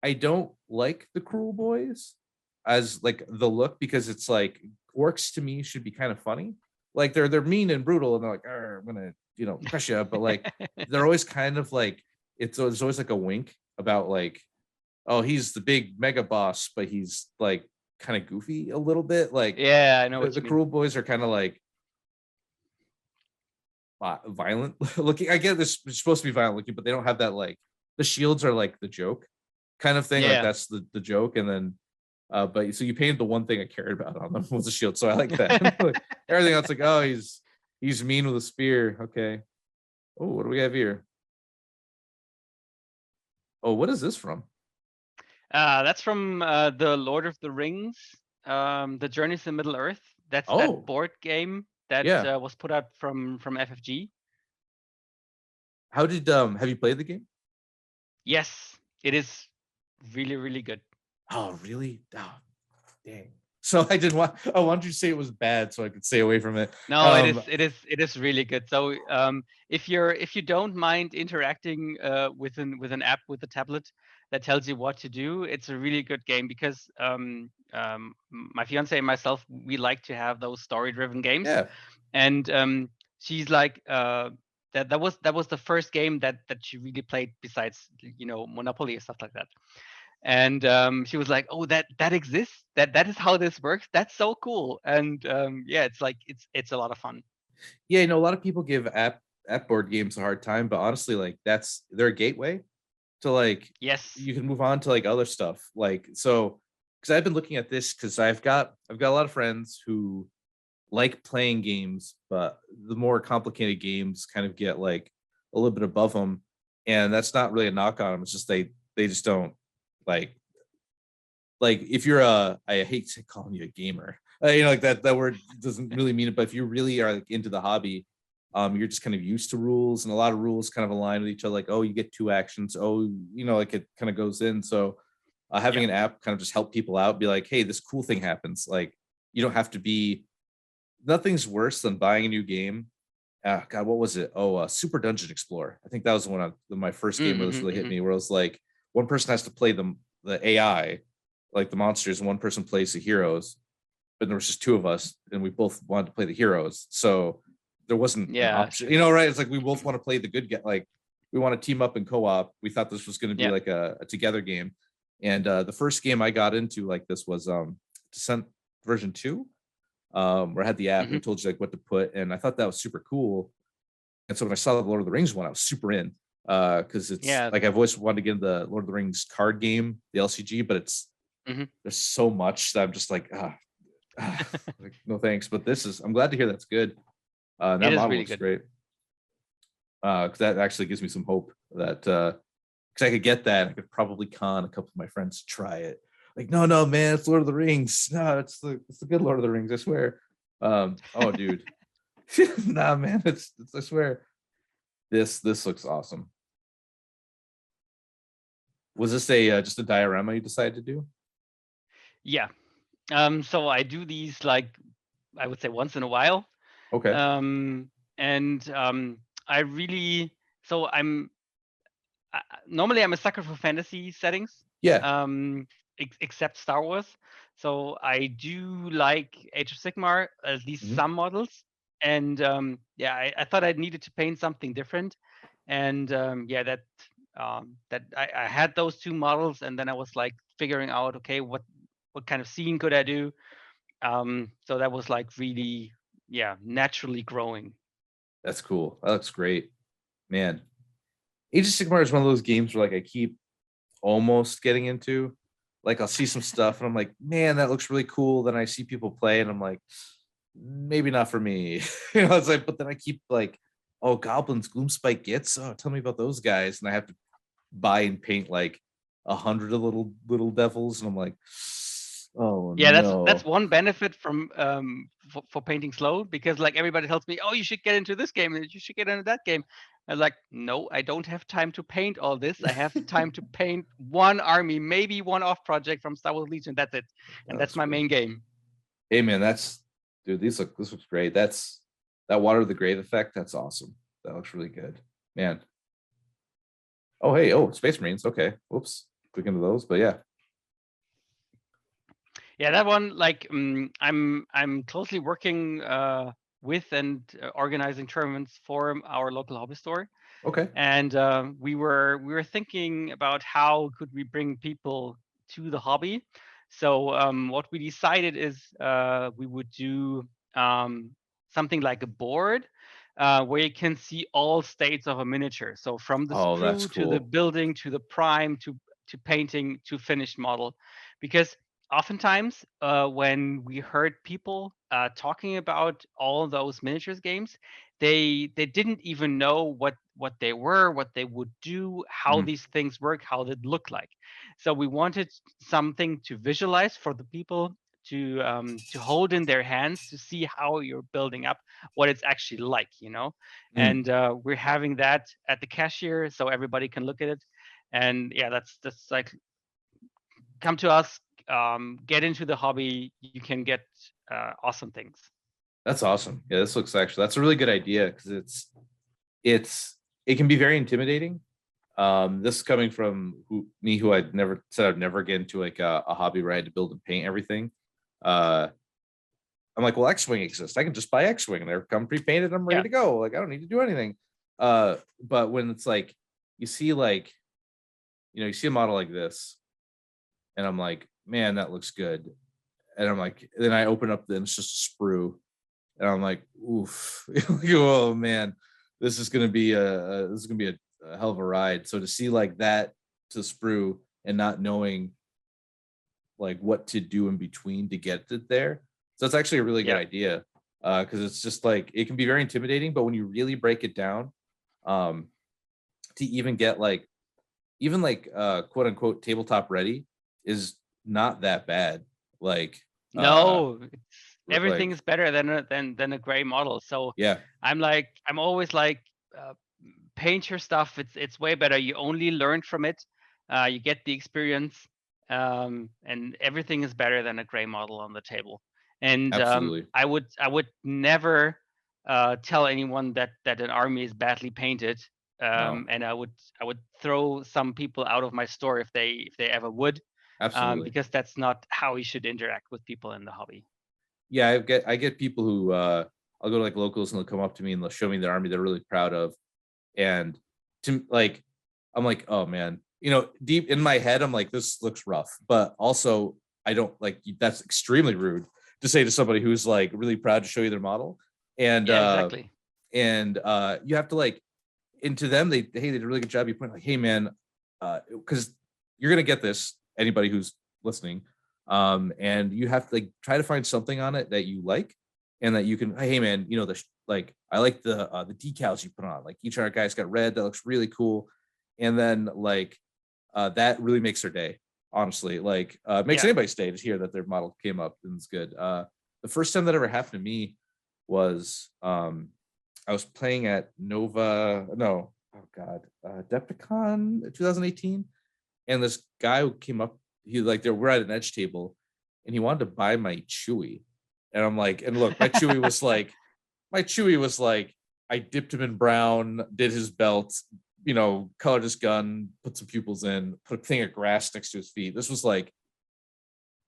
don't like the Cruel Boys as like the look, because it's like orcs to me should be kind of funny. Like they're mean and brutal, and they're like, I'm gonna crush you, but like they're always kind of like there's always like a wink about like, oh, he's the big mega boss, but he's like kind of goofy a little bit. Like Yeah, I know the what you mean. Cruel Boys are kind of like violent looking. I get this supposed to be violent looking, but they don't have that, like the shields are like the joke kind of thing. Like Yeah. that's the joke. And then but so you painted the one thing I cared about on them was the shield. So I like that. Like, everything else, like, oh, he's mean with a spear. Okay. Oh, what do we have here? Oh, what is this from? That's from the Lord of the Rings, the Journeys in Middle Earth. That's Oh, that board game that yeah. was put out from FFG. How did have you played the game? Yes, it is really, really good. Oh, really? Oh, dang. So I wanted you to say it was bad so I could stay away from it. No, it is really good. So if you don't mind interacting with an app with a tablet that tells you what to do, it's a really good game, because my fiance and myself, we like to have those story-driven games, Yeah. and she's like that was the first game that she really played, besides Monopoly or stuff like that. And she was like, oh, that exists, that is how this works, that's so cool. And yeah, it's like it's a lot of fun. Yeah, a lot of people give app board games a hard time, but honestly, like that's their gateway to like Yes. you can move on to like other stuff. Like so, because I've been looking at this because I've got a lot of friends who like playing games, but the more complicated games kind of get like a little bit above them, and that's not really a knock on them. It's just they just don't like if you're I hate calling you a gamer, like that word doesn't really mean it, but if you really are like into the hobby, you're just kind of used to rules, and a lot of rules kind of align with each other. Like, oh, you get 2 actions. Oh, like it kind of goes in. So having an app kind of just help people out, be like, hey, this cool thing happens. Like, you don't have to be. Nothing's worse than buying a new game. God, what was it? Oh, Super Dungeon Explorer. I think that was my first game where this really hit me, where it was like one person has to play the AI, like the monsters, and one person plays the heroes. But there was just 2 of us, and we both wanted to play the heroes. So there wasn't an option, right? It's like we both want to play the good guy. Like we want to team up in co-op. We thought this was going to be like a together game. And the first game I got into like this was Descent version 2. Where I had the app and it told you like what to put, and I thought that was super cool. And so when I saw the Lord of the Rings one, I was super in, because it's like I've always wanted to get into the Lord of the Rings card game, the LCG, but it's there's so much that I'm just like, like, no thanks. But I'm glad to hear that's good. That model really looks great. Because that actually gives me some hope that because I could get that, I could probably con a couple of my friends to try it. Like, no, man, it's Lord of the Rings. No, it's the good Lord of the Rings, I swear. Oh, dude. Nah, man, it's I swear. This looks awesome. Was this just a diorama you decided to do? Yeah. So I do these, like, I would say once in a while. Okay. And I really, so normally I'm a sucker for fantasy settings. Yeah. Except Star Wars. So I do like Age of Sigmar, at least some models. And I thought I needed to paint something different. And that I had those 2 models, and then I was like figuring out, okay, what kind of scene could I do? So that was like really, naturally growing. That's cool. That looks great, man. Age of Sigmar is one of those games where like I keep almost getting into. Like I'll see some stuff and I'm like, man, that looks really cool. Then I see people play and I'm like, maybe not for me. It's like, but then I keep like, oh, goblins, Gloomspite Gits. Oh, tell me about those guys. And I have to buy and paint like 100 of little devils. And I'm like, Oh Yeah, that's no. one benefit from for painting slow, because like everybody tells me, oh, you should get into this game and you should get into that game. I was like, no, I don't have time to paint all this. I have time to paint one army, maybe one off project from Star Wars Legion. That's it, and that's That's my great. main game. Hey man, dude, this looks great. That water of the grave effect. That's awesome. That looks really good, man. Oh hey, Space Marines. Okay, whoops, quick into those, but yeah. Yeah, that one, like, I'm closely working with and organizing tournaments for our local hobby store. Okay. And we were thinking about how could we bring people to the hobby. So what we decided is we would do something like a board where you can see all states of a miniature. So from the Oh, that's sprue to the cool. building to the prime to painting to finished model, because oftentimes when we heard people talking about all those miniatures games, they didn't even know what they were, what they would do, how Mhm. these things work, how they look like. So we wanted something to visualize for the people to hold in their hands, to see how you're building up, what it's actually like, you know. Mm. And we're having that at the cashier so everybody can look at it. And yeah, that's like, come to us, get into the hobby. You can get awesome things. That's awesome. Yeah, that's a really good idea because it can be very intimidating. This is coming from who I'd never said I'd never get into like a hobby where I had to build and paint everything. Uh, I'm like, well, X-Wing exists. I can just buy X-Wing and they're come pre-painted. I'm ready Yeah, to go. Like, I don't need to do anything. But when it's like you see like, you see a model like this, and I'm like, man, that looks good. And I'm like, then I open up, then it's just a sprue, and I'm like, oof, oh man, this is gonna be a hell of a ride. So to see like that to sprue and not knowing like what to do in between to get it there, so that's actually a really good yeah, idea. Because it's just like it can be very intimidating, but when you really break it down, um, to even get like even like quote unquote tabletop ready is not that bad. Like no, everything like is better than a gray model. So yeah, I'm always like, uh, paint your stuff. It's way better. You only learn from it. You get the experience, and everything is better than a gray model on the table. And absolutely. I would never tell anyone that an army is badly painted. No, And I would throw some people out of my store if they ever would, absolutely. because that's not how you should interact with people in the hobby. Yeah, I get people who I'll go to like locals and they'll come up to me and they'll show me their army they're really proud of. And to like I'm like, oh man, deep in my head, I'm like, this looks rough. But also I don't like that's extremely rude to say to somebody who's like really proud to show you their model. And Yeah, exactly. you have to like into them, they did a really good job. You point like, hey man, because you're gonna get this, anybody who's listening. And you have to like try to find something on it that you like and that you can, hey man, like I like the decals you put on. Like each of our guys got red, that looks really cool. And then like that really makes their day, honestly. Like makes Yeah. anybody's day to hear that their model came up and it's good. The first time that ever happened to me was I was playing at Nova, no, oh god, Depticon 2018, and this guy who came up, we're at an edge table, and he wanted to buy my Chewie, and I'm like, and look, my Chewie was like, I dipped him in brown, did his belt, colored his gun, put some pupils in, put a thing of grass next to his feet. This was like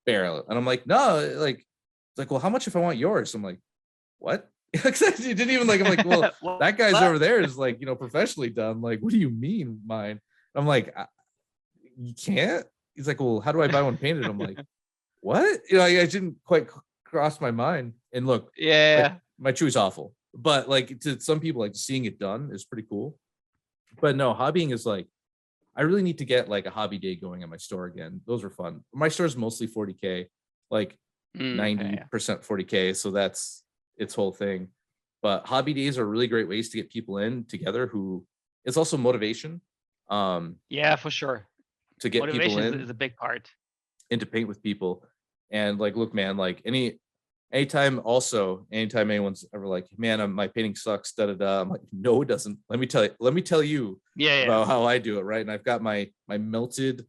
barely, and I'm like, no, like, it's like, well, how much if I want yours? I'm like, what? You didn't even like. I'm like, well, that guy's What? over there is like, professionally done. Like, what do you mean mine? I'm like, you can't. He's like, well, how do I buy one painted? I'm like, what? I didn't quite cross my mind. And look, Yeah. my Chewie's awful, but like to some people, like seeing it done is pretty cool. But no, hobbying is like, I really need to get like a hobby day going at my store again. Those are fun. My store is mostly 40K, like Okay. 90% 40K. So that's its whole thing. But hobby days are really great ways to get people in together who it's also motivation Yeah, for sure. to get people Motivation is in a big part. and to paint with people. And like, look, man, like anytime anyone's ever like, man, my painting sucks, I'm like, no, it doesn't. Let me tell you Yeah, about how I do it, right? And I've got my melted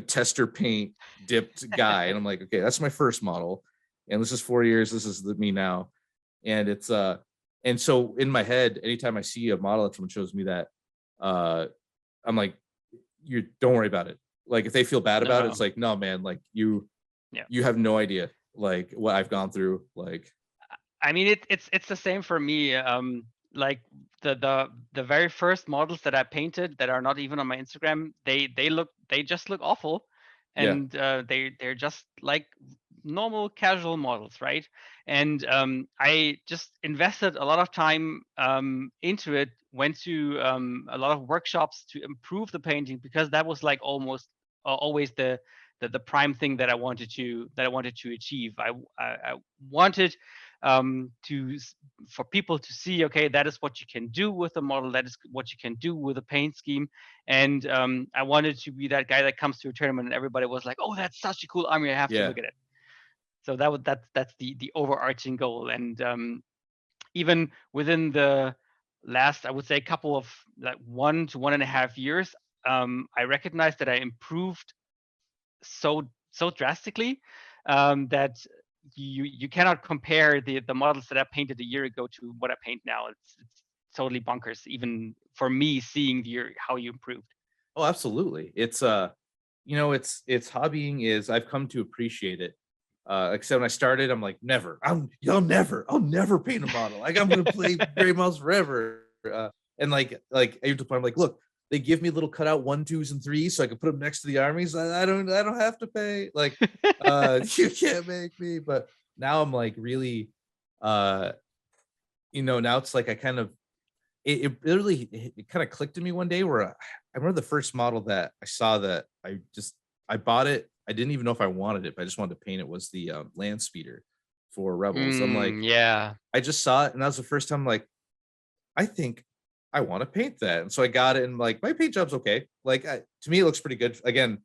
tester paint dipped guy, and I'm like, okay, that's my first model, and this is 4 years. This is me now, and it's and so in my head, anytime I see a model that someone shows me that, I'm like, you don't worry about it. Like if they feel bad about it, no, it's like, no, man, like yeah. you have no idea like what I've gone through. Like, I mean, it's the same for me. Like the very first models that I painted that are not even on my Instagram, they just look awful, yeah, and they're just like normal casual models, right? And I just invested a lot of time into it. Went to a lot of workshops to improve the painting, because that was like almost always the prime thing that I wanted to achieve. I wanted for people to see, okay, that is what you can do with a model, that is what you can do with a paint scheme. And I wanted to be that guy that comes to a tournament and everybody was like, oh, that's such a cool army, I have to yeah, look at it. So that's the overarching goal. And even within the last, I would say, couple of like 1 to 1.5 years, I recognized that I improved so drastically, that you cannot compare the models that I painted a year ago to what I paint now. It's totally bonkers, even for me, seeing how you improved. oh, absolutely. It's it's hobbying is, I've come to appreciate it. Except when I started, I'm like, I'll never paint a model. Like I'm gonna play gray models forever. And like I used to point, I'm like, look, they give me little cutout 1, 2s, and 3s so I can put them next to the armies. I don't have to pay. Like, you can't make me. But now I'm like really, uh, now it's like I kind of it kind of clicked in me one day where I remember the first model that I saw that I bought it. I didn't even know if I wanted it, but I just wanted to paint it, was the land speeder for Rebels. I'm like, Yeah. I just saw it, and that was the first time, like, I think I want to paint that. And so I got it, and like my paint job's okay. Like to me, it looks pretty good. Again,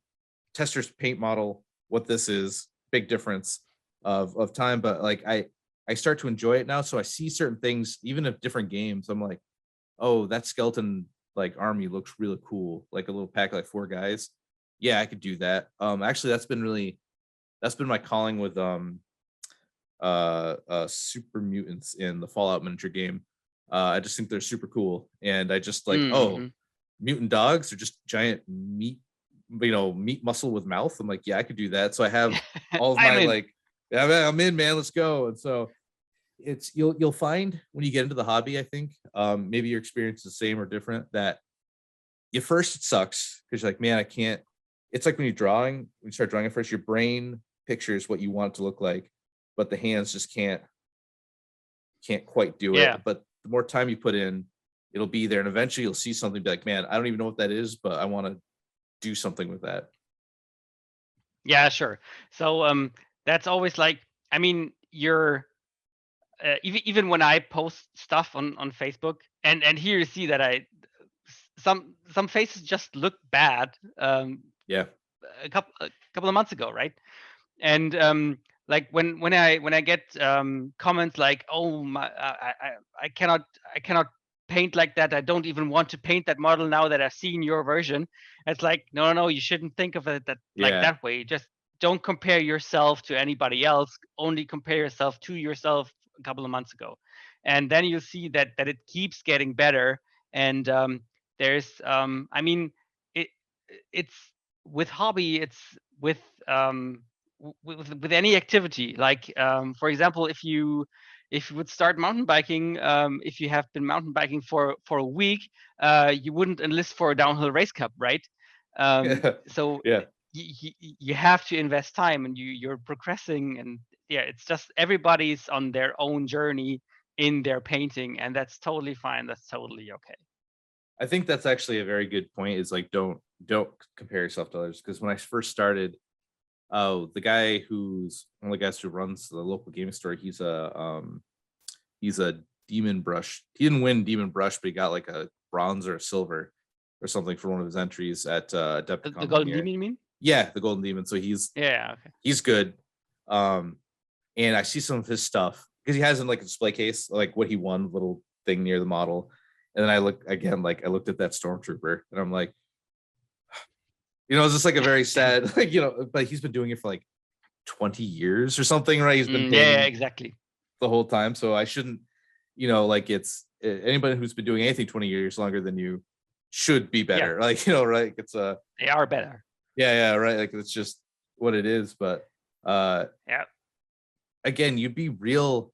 tester's paint model, what this is, big difference of time. But like I start to enjoy it now. So I see certain things, even of different games. I'm like, oh, that skeleton like army looks really cool. Like a little pack of like 4 guys. Yeah, I could do that. Actually, that's been my calling with super mutants in the Fallout miniature game. I just think they're super cool, and I just like, oh, Mm-hmm. mutant dogs are just giant meat, meat muscle with mouth. I'm like, yeah, I could do that. So I have all of I'm my in. like, yeah, man, I'm in, man, let's go. And so it's you'll find when you get into the hobby, I think, maybe your experience is the same or different, that at first it sucks because you're like, man, I can't. It's like when when you start drawing at first, your brain pictures what you want it to look like, but the hands just can't quite do Yeah. it. But the more time you put in, it'll be there, and eventually you'll see something, be like, man, I don't even know what that is, but I want to do something with that. Yeah, sure. So that's always like, I mean, you're even when I post stuff on Facebook, and here you see that some faces just look bad, Yeah. a couple of months ago, right? And like when I get comments like, oh my, I cannot paint like that, I don't even want to paint that model now that I've seen your version. It's like, no, you shouldn't think of it like Yeah. that way. Just don't compare yourself to anybody else, only compare yourself to yourself a couple of months ago, and then you'll see that it keeps getting better. And there's I mean, it it's with hobby, it's with with any activity. Like for example, if you would start mountain biking, if you have been mountain biking for a week, you wouldn't enlist for a downhill race cup, right? So Yeah. you have to invest time, and you're progressing. And yeah, it's just everybody's on their own journey in their painting, and that's totally fine, that's totally okay. I think that's actually a very good point, is like, don't compare yourself to others. Because when I first started, oh, the guy who's one of the guys who runs the local gaming store, he's a demon brush. He didn't win demon brush, but he got like a bronze or a silver or something for one of his entries at The Adepticon one golden year. demon, you mean? Yeah, the golden demon. So Yeah, okay. he's good. And I see some of his stuff because he has in like a display case, like what he won, little thing near the model. And then I looked again, like I looked at that stormtrooper, and I'm like, it's just like a very sad, like but he's been doing it for like 20 years or something, right? He's been Yeah, painting exactly. the whole time, so I shouldn't, like it's anybody who's been doing anything 20 years longer than you should be better, like right? It's they are better. Yeah, right. Like it's just what it is, but Yeah. again, you'd be real.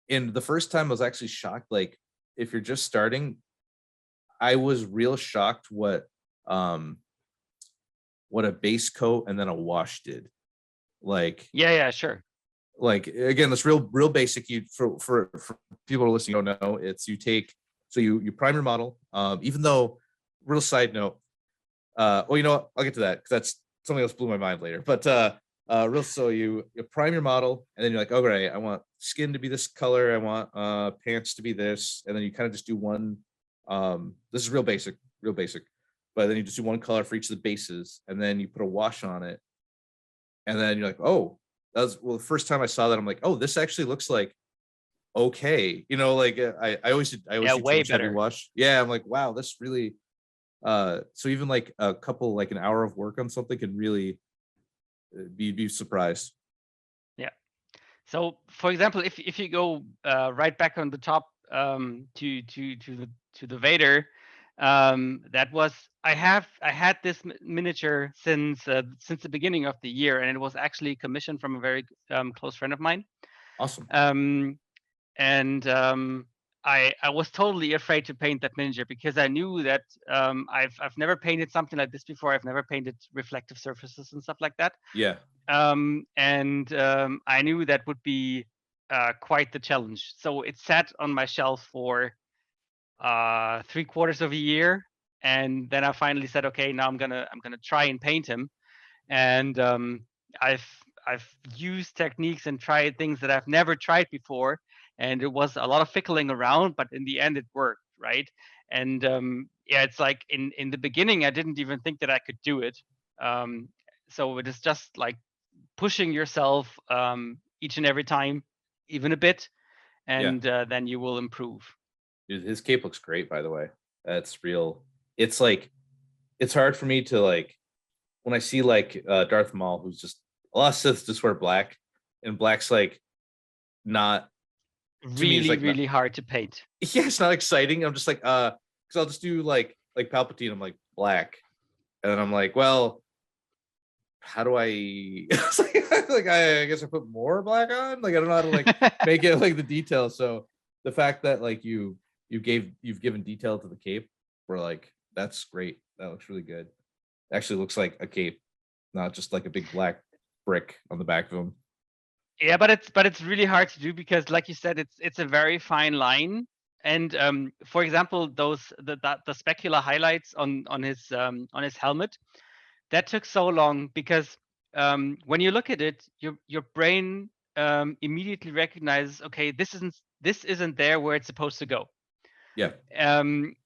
And the first time I was actually shocked, like if you're just starting, I was real shocked what a base coat and then a wash did. Like Yeah, sure. Like again, this real basic. You for people who are listening don't know, it's you prime your model. Even though, real side note, well, you know what? I'll get to that because that's something else blew my mind later. But so you prime your model, and then you're like, okay, I want skin to be this color, I want pants to be this, and then you kind of just do one. This is real basic, but then you just do one color for each of the bases, and then you put a wash on it, and then you're like, oh, the first time I saw that, I'm like, oh, this actually looks like okay, like I always do way better wash. Yeah, I'm like, wow, this really. So even like a couple, like an hour of work on something can really be surprised. Yeah. So for example, if you go right back on the top to the Vader, that was I had this miniature since the beginning of the year, and it was actually commissioned from a very close friend of mine. Awesome. And I was totally afraid to paint that miniature because I knew that I've never painted something like this before. I've never painted reflective surfaces and stuff like that. Yeah. And I knew that would be quite the challenge. So it sat on my shelf for 3/4 of a year, and then I finally said, okay, now I'm gonna try and paint him. And I've used techniques and tried things that I've never tried before, and it was a lot of fickling around, but in the end it worked, right? And yeah, it's like in the beginning I didn't even think that I could do it. So it is just like pushing yourself each and every time, even a bit, and then you will improve. Dude, his cape looks great, by the way. That's real. It's like, it's hard for me to like, when I see like Darth Maul, who's just, a lot of Siths just wear black, and black's like not really like really hard to paint. Yeah, it's not exciting. I'm just like, because I'll just do like Palpatine. I'm like black, and then I'm like, well, how do I? like I guess I put more black on. Like I don't know how to like make it like the details. So the fact that like you've given detail to the cape, we're like, that's great. That looks really good. Actually looks like a cape, not just like a big black brick on the back of him. Yeah, but it's really hard to do because, like you said, it's a very fine line. And for example, the specular highlights on his helmet, that took so long because when you look at it, your brain immediately recognizes, okay, this isn't there where it's supposed to go. Yeah. And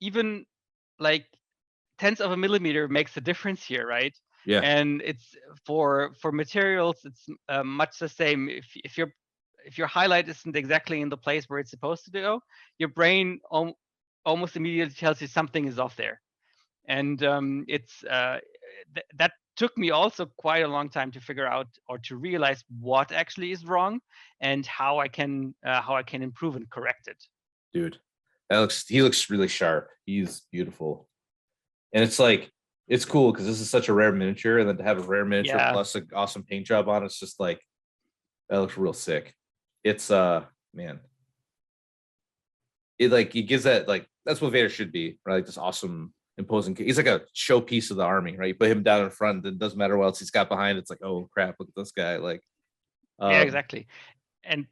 even like tenths of a millimeter makes a difference here, right? Yeah. And it's for materials, it's much the same. If your highlight isn't exactly in the place where it's supposed to go, your brain almost immediately tells you something is off there. And it's that took me also quite a long time to figure out or to realize what actually is wrong and how I can improve and correct it. Dude, he looks really sharp. He's beautiful. And it's like, it's cool because this is such a rare miniature, and then to have a rare miniature plus an awesome paint job on it's just like, that looks real sick. It's man, it gives that, like, that's what Vader should be, right? Like this awesome imposing, he's like a showpiece of the army, right? You put him down in front, it doesn't matter what else he's got behind. It's like, oh crap, look at this guy. Like yeah, exactly. And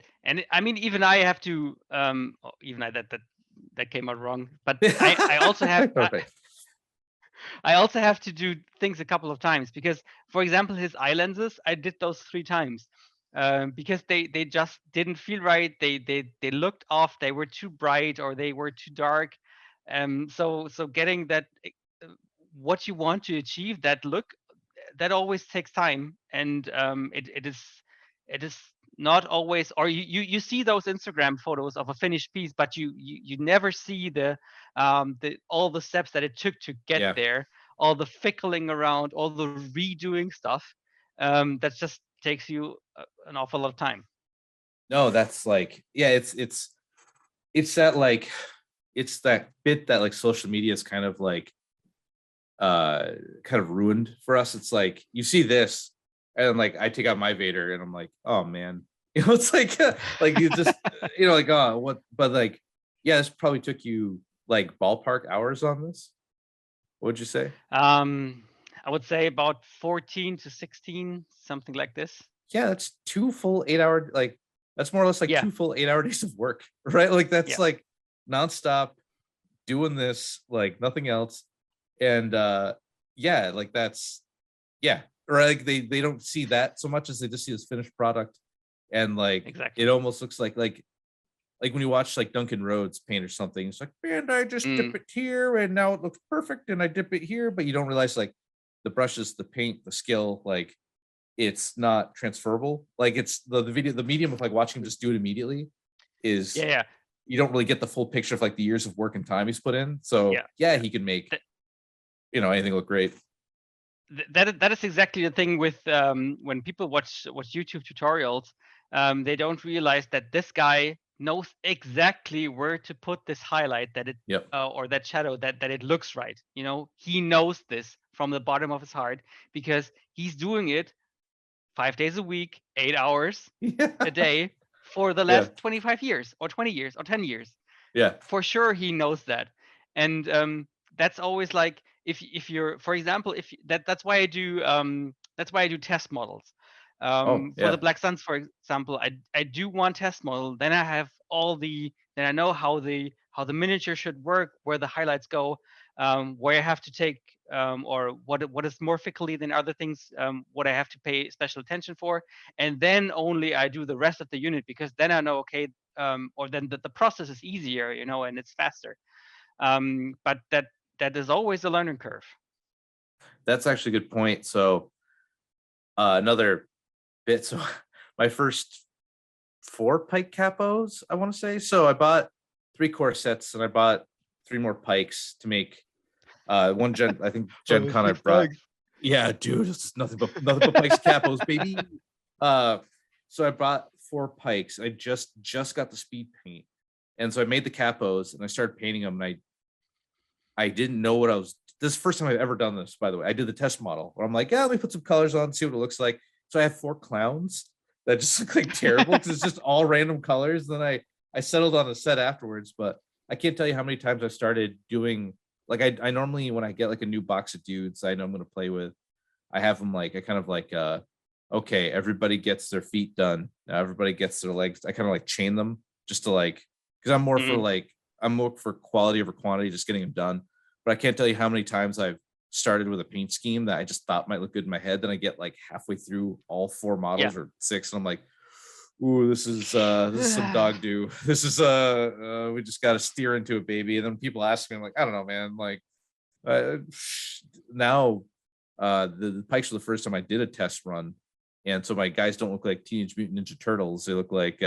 I mean, even I have to even I that came out wrong, but I also have I also have to do things a couple of times because, for example, his eye lenses, I did those 3 times because they just didn't feel right. They looked off. They were too bright or they were too dark. So getting that what you want to achieve, that look, that always takes time, and it is not always, or you see those Instagram photos of a finished piece, but you never see the all the steps that it took to get Yeah. there, all the fickling around, all the redoing stuff. That just takes you an awful lot of time. No, that's like, yeah, it's that like, it's that bit that like social media is kind of like kind of ruined for us. It's like you see this, and like I take out my Vader, and I'm like, oh man, it's like you just like, oh what, but like, yeah, this probably took you like ballpark hours on this. What would you say? I would say about 14 to 16, something like this. Yeah, that's 2 full 8 hour, like that's more or less like Yeah, 2 full 8 hour days of work, right? Like that's yeah, like nonstop doing this, like nothing else. And yeah, like that's, yeah, or like they don't see that so much as they just see this finished product. And like it exactly. almost looks like when you watch like Duncan Rhodes paint or something, it's like, man, I just dip Mm, it here and now it looks perfect, and I dip it here, but you don't realize like the brushes, the paint, the skill, like it's not transferable. Like it's the medium of like watching him just do it immediately is, yeah, yeah, you don't really get the full picture of like the years of work and time he's put in. So yeah, yeah, yeah. he can make, Th- anything look great. that is exactly the thing with when people watch YouTube tutorials. They don't realize that this guy knows exactly where to put this highlight, that it Yep. or that shadow, that it looks right. He knows this from the bottom of his heart, because he's doing it 5 days a week, 8 hours Yeah. a day for the Yeah. last 25 years or 20 years or 10 years. Yeah. For sure he knows that. And that's always like, if you're, for example, if that's why I do test models. Oh For the yeah. Black Suns, for example, I do one test model, then I have then I know how the miniature should work, where the highlights go, where I have to take, or what is more fickly than other things, what I have to pay special attention for, and then only I do the rest of the unit, because then I know, okay, or then the process is easier, and it's faster. But that is always a learning curve. That's actually a good point. So another bit. So my first 4 pike capos, I want to say. So I bought 3 core sets and I bought 3 more pikes to make one gen. I think Gen Con I brought. Yeah, dude, it's nothing but pikes capos, baby. Uh, so I bought 4 pikes. I just got the speed paint, and so I made the capos and I started painting them. And I didn't know what I was. This is the first time I've ever done this, by the way. I did the test model where I'm like, yeah, let me put some colors on, see what it looks like. So I have 4 clowns that just look like terrible because it's just all random colors. Then I settled on a set afterwards, but I can't tell you how many times I've started doing, like I normally, when I get like a new box of dudes I know I'm gonna play with, I have them like, I kind of like okay, everybody gets their feet done. Now everybody gets their legs. I kind of like chain them just to like, because Mm, I'm more for quality over quantity, just getting them done. But I can't tell you how many times I've started with a paint scheme that I just thought might look good in my head. Then I get like halfway through all 4 models yeah. or 6, and I'm like, ooh, this is some dog do. This is we just got to steer into it, baby. And then people ask me, I'm like, I don't know, man. Like uh, now, the pikes were the first time I did a test run, and so my guys don't look like Teenage Mutant Ninja Turtles. They look like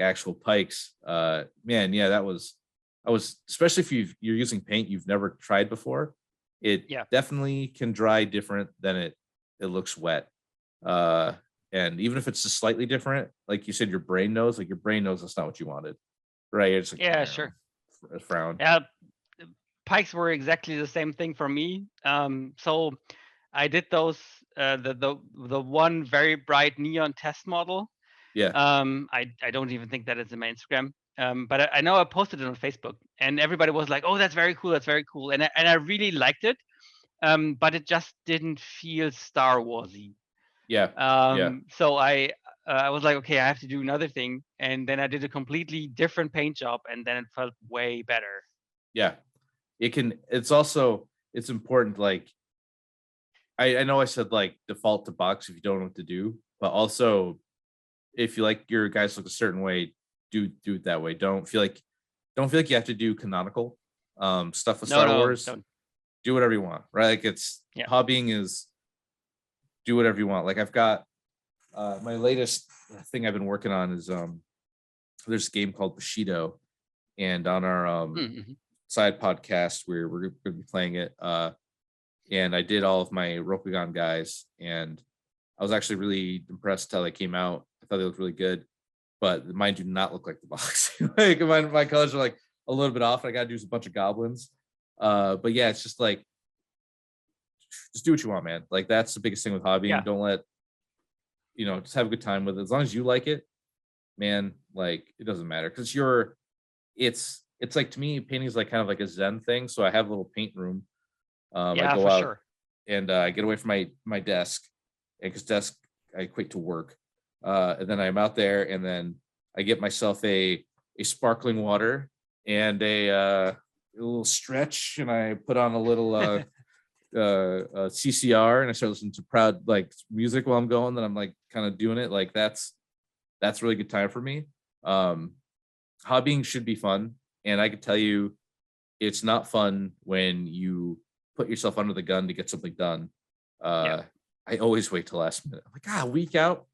actual pikes. Man, yeah, I was, especially if you're using paint you've never tried before. It Yeah. definitely can dry different than it looks wet. Uh, and even if it's just slightly different, like you said, your brain knows. Like your brain knows that's not what you wanted, right? It's like, Yeah, sure. a frown. Yeah, pikes were exactly the same thing for me. So I did those, the one very bright neon test model. Yeah, I don't even think that is in my Instagram. But I know I posted it on Facebook, and everybody was like, "Oh, that's very cool. That's very cool." And I really liked it. But it just didn't feel Star Warsy. yeah, yeah, So I was like, okay, I have to do another thing, and then I did a completely different paint job, and then it felt way better. yeah. It can. It's also, it's important. Like I know I said like default to box if you don't know what to do, but also if you like your guys look a certain way, do it that way. Don't feel like you have to do canonical stuff with No, Star no, Wars. don't. Do whatever you want, right? Like it's Yeah, hobbying is do whatever you want. Like I've got my latest thing I've been working on is there's a game called Bushido, and on our Mhm. side podcast we're going to be playing it. And I did all of my Rokugan guys, and I was actually really impressed how they came out. I thought they looked really good, but mine do not look like the box. Like my colors are like a little bit off. I got to do a bunch of goblins. But yeah, it's just like, just do what you want, man. Like that's the biggest thing with hobbying. Yeah. Don't let, just have a good time with it. As long as you like it, man, like it doesn't matter. Cause it's like, to me, painting is like kind of like a Zen thing. So I have a little paint room. I Yeah, go for out sure. and I get away from my desk, because desk I equate to work. And then I'm out there, and then I get myself a sparkling water and a little stretch, and I put on a little CCR, and I start listening to proud like music while I'm going. Then I'm like kind of doing it. Like that's really good time for me. Hobbying should be fun, and I could tell you, it's not fun when you put yourself under the gun to get something done. Yeah. I always wait till last minute. I'm like, a week out,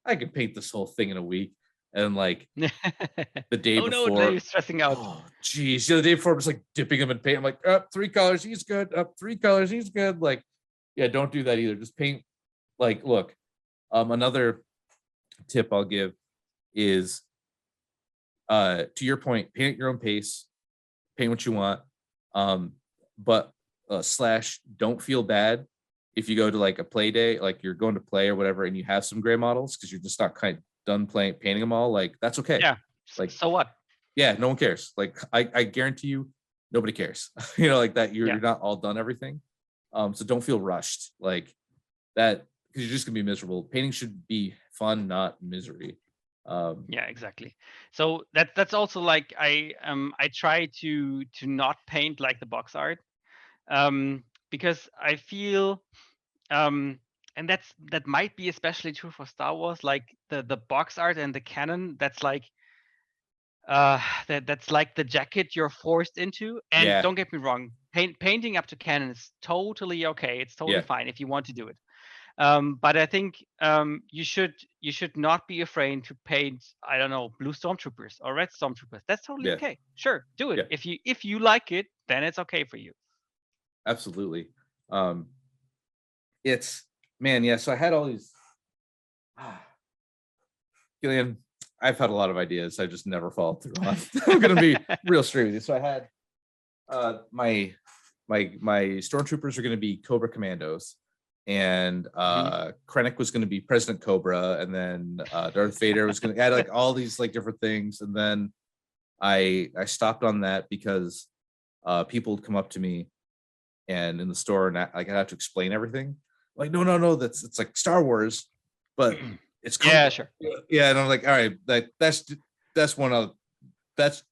I could paint this whole thing in a week. And like the day Oh no, now before, you're stressing out. oh geez, the day before I'm just like dipping them in paint. I'm like, up 3 colors, he's good. Up 3 colors, he's good. Like, yeah, don't do that either. Just paint. Like, look, another tip I'll give is, to your point, paint at your own pace, paint what you want. But slash, don't feel bad if you go to like a play day, like you're going to play or whatever, and you have some gray models because you're just not kind of done painting them all. Like that's okay. Yeah. Like, So what? yeah, no one cares. Like I guarantee you, nobody cares. Like that you're not all done everything. So don't feel rushed like that, because you're just gonna be miserable. Painting should be fun, not misery. Yeah, exactly. So that's also like I try to not paint like the box art, because I feel, and that might be especially true for Star Wars, like the box art and the canon, that's like that's like the jacket you're forced into. And Yeah, don't get me wrong, painting up to canon is totally okay. It's totally yeah, fine if you want to do it. But I think you should not be afraid to paint, I don't know, blue stormtroopers or red stormtroopers. That's totally yeah, okay. Sure, do it. yeah, If you like it, then it's okay for you. absolutely. Um, it's man, yeah. So I had all these. Killian, I've had a lot of ideas. I just never follow through on. I'm gonna be real straight with you. So I had my stormtroopers are gonna be Cobra Commandos, and Mhm. Krennic was gonna be President Cobra, and then Darth Vader was gonna add like all these like different things, and then I stopped on that because people would come up to me and in the store, and like I have to explain everything. Like, no, it's like Star Wars, but it's Yeah, Cobra. sure. Yeah, and I'm like, all right, that's one of that's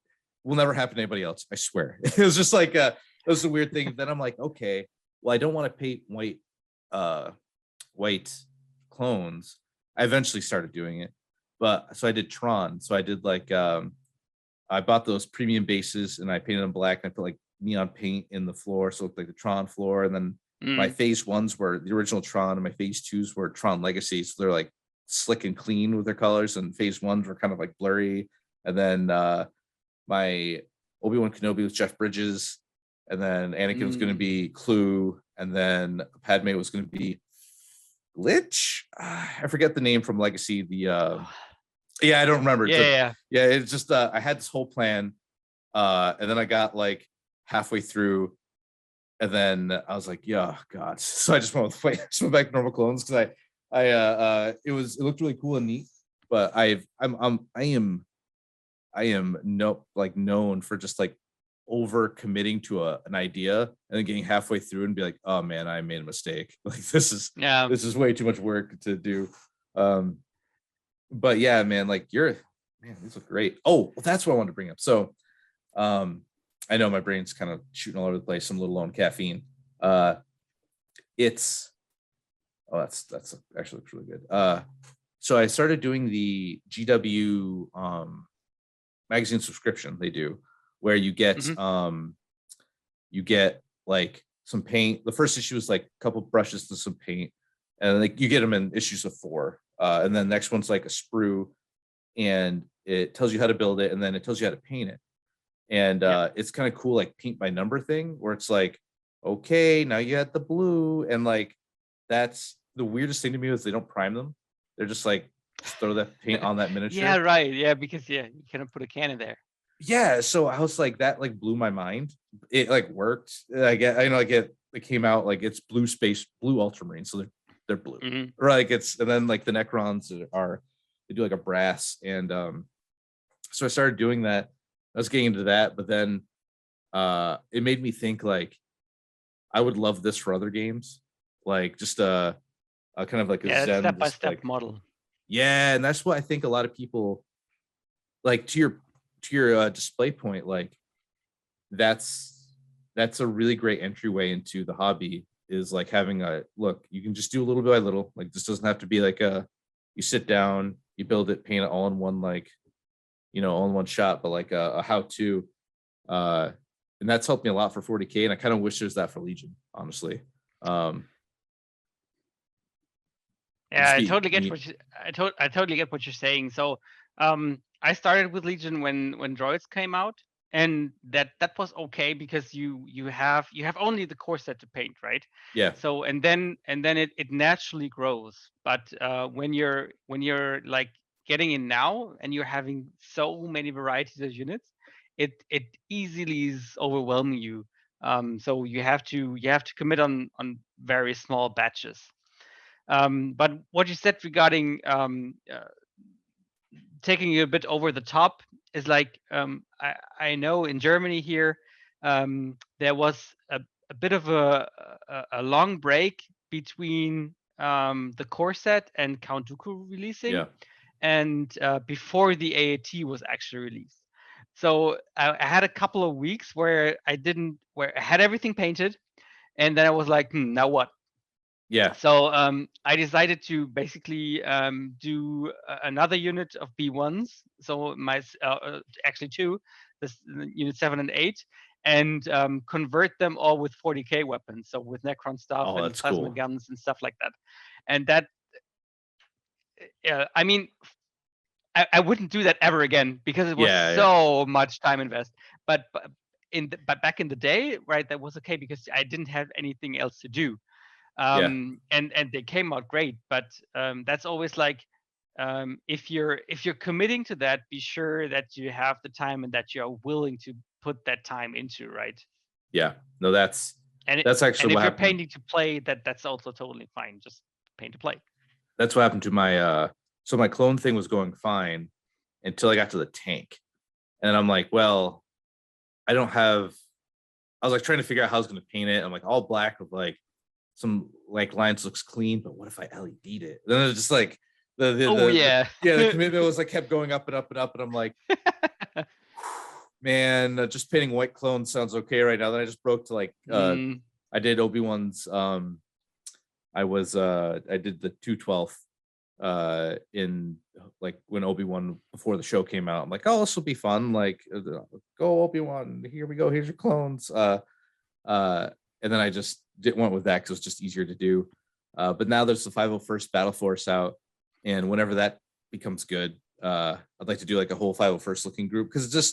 will never happen to anybody else. I swear. It was just like it was a weird thing. Then I'm like, okay, well, I don't want to paint white clones. I eventually started doing it, but so I did Tron. So I did like I bought those premium bases and I painted them black, and I put like neon paint in the floor, so it looked like the Tron floor. And then my Mm. phase ones were the original Tron, and my phase twos were Tron Legacy. So they're like slick and clean with their colors, and phase ones were kind of like blurry. And then my Obi-Wan Kenobi was Jeff Bridges, and then Anakin was going to Mm. be Clue, and then Padme was going to be Glitch. I forget the name from Legacy. The yeah, I don't remember. Yeah. Yeah, it's just I had this whole plan, and then I got like halfway through, and then I was like, yeah, God. So I just just went back to normal clones, because it looked really cool and neat, but I am known for just like over committing to an idea and then getting halfway through and be like, oh man, I made a mistake. Like this Yeah. is way too much work to do. But yeah, man, like these look great. Oh, well, that's what I wanted to bring up. So I know my brain's kind of shooting all over the place. I'm a little low on caffeine. It's that's actually looks really good. So I started doing the GW magazine subscription they do, where you get Mhm. you get like some paint. The first issue is like a couple brushes to some paint, and like you get them in issues of 4. And then the next one's like a sprue, and it tells you how to build it, and then it tells you how to paint it. And it's kind of cool, like paint by number thing, where it's like, okay, now you got the blue, and like that's the weirdest thing to me is they don't prime them. They're just like just throw that paint on that miniature. Yeah, right. Yeah, because you cannot put a cannon there. Yeah, so I was like, that like blew my mind. It like worked. It came out like it's blue ultramarine, so they're blue. Mm-hmm. Right, and then like the Necrons they do like a brass, and so I started doing that. I was getting into that, but then it made me think like I would love this for other games, like just a kind of like a Zen step-by-step model. Yeah, and that's what I think a lot of people like to your display point, like that's a really great entryway into the hobby, is like having a look, you can just do a little bit by little, like this doesn't have to be like you sit down, you build it, paint it all in one, like all in one shot, but like a how-to, and that's helped me a lot for 40K, and I kind of wish there's that for Legion, honestly. Yeah, I totally get I totally get what you're saying. So I started with Legion when droids came out, and that was okay because you have only the core set to paint, right? Yeah. So and then it naturally grows. But when you're like getting in now and you're having so many varieties of units, it easily is overwhelming you. So you have to commit on very small batches. But what you said regarding taking it a bit over the top is like, I know in Germany here, there was a bit of a long break between the core set and Count Dooku releasing, and before the AAT was actually released. So I had a couple of weeks where I had everything painted, and then I was like, now what? Yeah. So I decided to basically do another unit of B1s. So actually 2, this unit 7 and 8, and convert them all with 40K weapons. So with Necron stuff and plasma guns and stuff like that. And that, I mean, I wouldn't do that ever again because it was so much time invest. But back in the day, right, that was okay because I didn't have anything else to do. And they came out great, but that's always like, if you're committing to that, be sure that you have the time and that you're willing to put that time into, right? Yeah, no, that's actually and what if you're happened. painting to play, that's also totally fine. Just paint to play. That's what happened to my so my clone thing was going fine until I got to the tank, and I'm like, well, I was like trying to figure out how I was going to paint it. I'm like, all black with like some like lines, looks clean, but what if I LED'd it? Then it's just like the commitment was like kept going up and up and up, and I'm like, man, just painting white clones sounds okay right now. Then I just broke to like I did Obi-Wan's I did the 212th in like when Obi-Wan before the show came out. I'm like, oh, this will be fun, like go Obi-Wan, here we go, here's your clones, and then I just went with that because it was just easier to do. But now there's the 501st Battle Force out, and whenever that becomes good, I'd like to do like a whole 501st looking group because it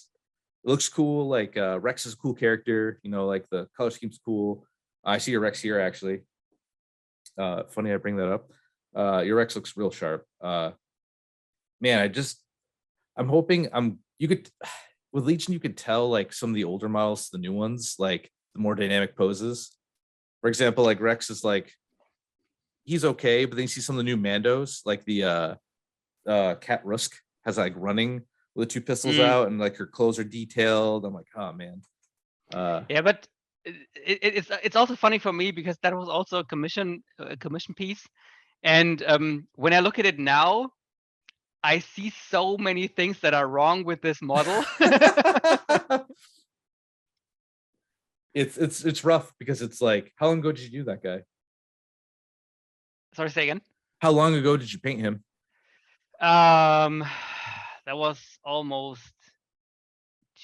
looks cool. Like Rex is a cool character, like the color scheme's cool. I see your Rex here actually. Funny I bring that up. Your Rex looks real sharp. Man, I'm hoping you could with Legion, you could tell like some of the older models to the new ones, like the more dynamic poses. For example, like Rex is like, he's okay, but then you see some of the new Mandos, like the Cat Rusk has like running with the 2 pistols out, and like her clothes are detailed. I'm like, oh man. Yeah, but it's also funny for me because that was also a commission piece, and when I look at it now, I see so many things that are wrong with this model. It's rough because it's like, how long ago did you do that guy? Sorry, say again. How long ago did you paint him? That was almost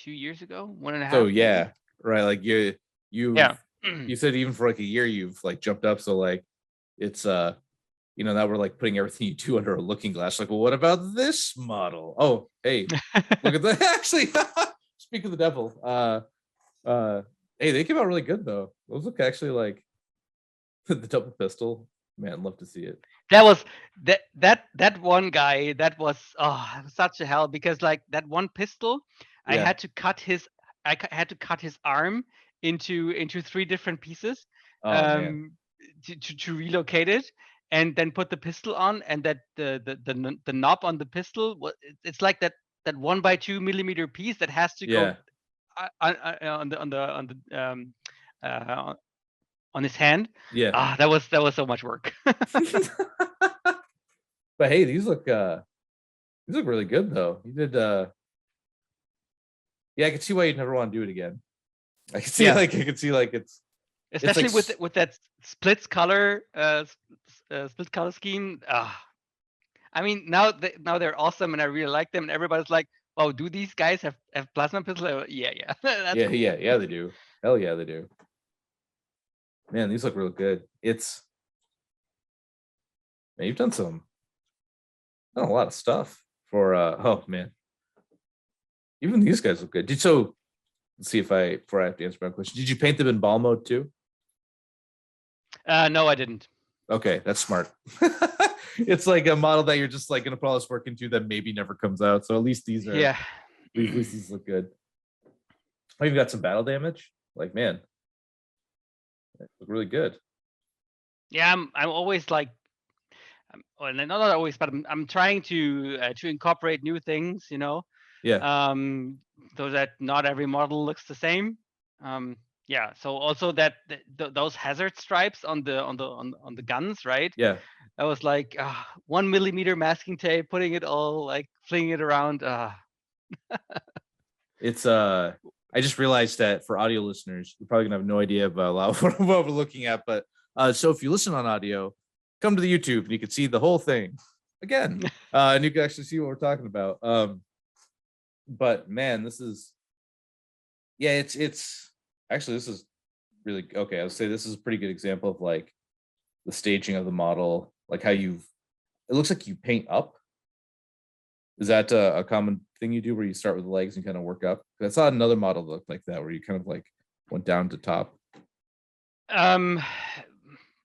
2 years ago, 1.5. So yeah, maybe. Right. Like you yeah. You said even for like a year you've like jumped up. So like it's now we're like putting everything you do under a looking glass. Like, well, what about this model? Oh, hey, look at that. Actually, speak of the devil. Hey, they came out really good though. Those look actually like the double pistol. Man, love to see it. That was that one guy. That was such a hell, because like that one pistol, I Yeah. had to cut his arm into 3 different pieces, Oh man. to relocate it, and then put the pistol on, and that the knob on the pistol, it's like that 1x2 millimeter piece that has to go Yeah. on the on his hand. Yeah. That was so much work. But hey, these look really good though. You did yeah, I can see why you'd never want to do it again. I can see Yeah. like it's Especially like with that split color scheme. I mean, now they're awesome, and I really like them. And everybody's like, "Oh, do these guys have plasma pistols?" Yeah, that's yeah, cool. yeah, they do. Hell yeah, they do. Man, these look real good. Man, you've done a lot of stuff for oh man. Even these guys look good. Let's see before I have to answer my question. Did you paint them in ball mode too? No, I didn't. Okay, that's smart. It's like a model that you're just like gonna put all this work into that maybe never comes out. So at least these are Yeah. at least these look good. Oh, you've got some battle damage. Like, man, they look really good. Yeah, I'm always like, well, not always, but I'm trying to incorporate new things, Yeah. so that not every model looks the same. Yeah, so also that those hazard stripes on the guns, right? Yeah. I was like 1 millimeter masking tape, putting it all, like flinging it around. It's I just realized that for audio listeners, you're probably gonna have no idea about a lot of what we're looking at. But so if you listen on audio, come to the YouTube and you can see the whole thing again. And you can actually see what we're talking about. But man, this is it's actually this is really okay. I would say this is a pretty good example of like the staging of the model, like how it looks like you paint up. Is that a common thing you do where you start with the legs and kind of work up? 'Cause I saw another model that looked like that where you kind of like went down to top. Um,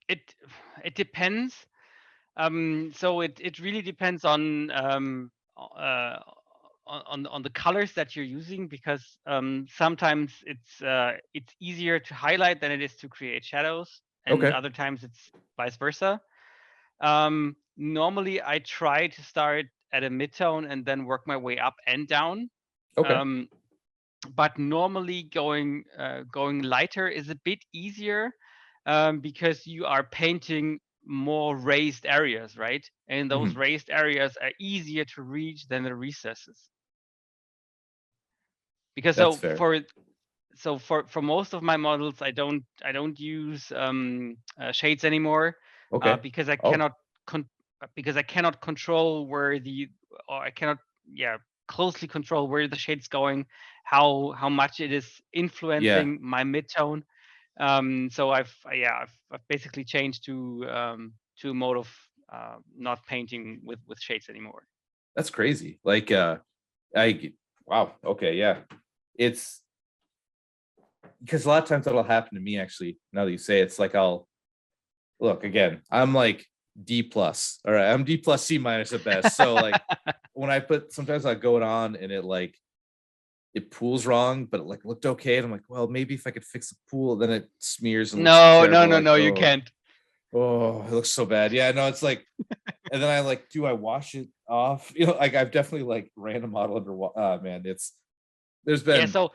it it depends. So it really depends on on the colors that you're using, because sometimes it's easier to highlight than it is to create shadows, and Okay. other times it's vice versa. Normally I try to start at a midtone and then work my way up and down. Okay. But normally going lighter is a bit easier, because you are painting more raised areas, right? And those raised areas are easier to reach than the recesses. Because That's fair. for most of my models, I don't use shades anymore, Okay. because I Oh, cannot control I cannot closely control where the shade's going, how much it is yeah. influencing my midtone. So I've basically changed to a mode of not painting with shades anymore. That's crazy. Like wow. Okay, yeah. It's because a lot of times that'll happen to me actually. Now that you say it, it's like I'll look again. I'm like D plus. All right, I'm D plus C minus at best. So like when I sometimes I go it on and it pools wrong, but it like looked okay. And I'm like, well, maybe if I could fix the pool, then it smears and looks terrible. No, you can't. Oh, it looks so bad. Yeah, no, it's like, and then I like, do I wash it off? Like I've definitely like ran a model under. Man, there's been. So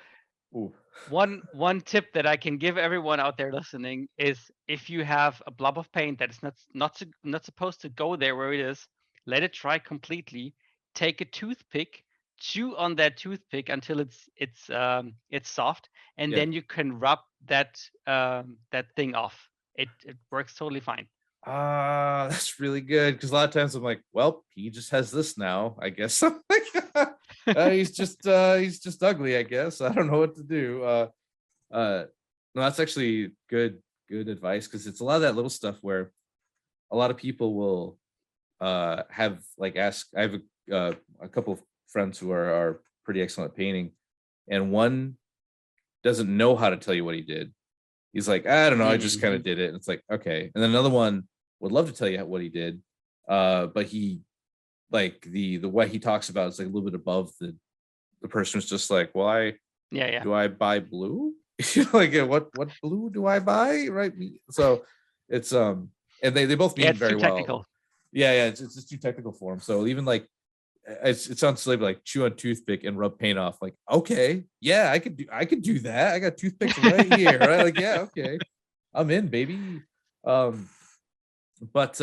ooh. one tip that I can give everyone out there listening is, if you have a blob of paint that is not supposed to go there where it is, let it dry completely. Take a toothpick, chew on that toothpick until it's soft, and Yeah. then you can rub that thing off. It works totally fine. That's really good, because a lot of times I'm like, well, he just has this now, I guess. I'm like, he's just ugly, I guess. I don't know what to do. No, that's actually good advice, because it's a lot of that little stuff where a lot of people will have like ask. I have a couple of friends who are pretty excellent at painting, and one doesn't know how to tell you what he did. He's like, I don't know, I just kind of did it. And it's like, okay. And then another one would love to tell you what he did, but he like the way he talks about is like a little bit above the person who's just like, well, do I buy blue? Like what blue do I buy? Right. So it's and they both mean very well. Technical. Yeah, it's just too technical for him. So even like it sounds silly, but like chew on toothpick and rub paint off. Like, okay, yeah, I could do that. I got toothpicks right here, right? Like, yeah, okay, I'm in, baby. But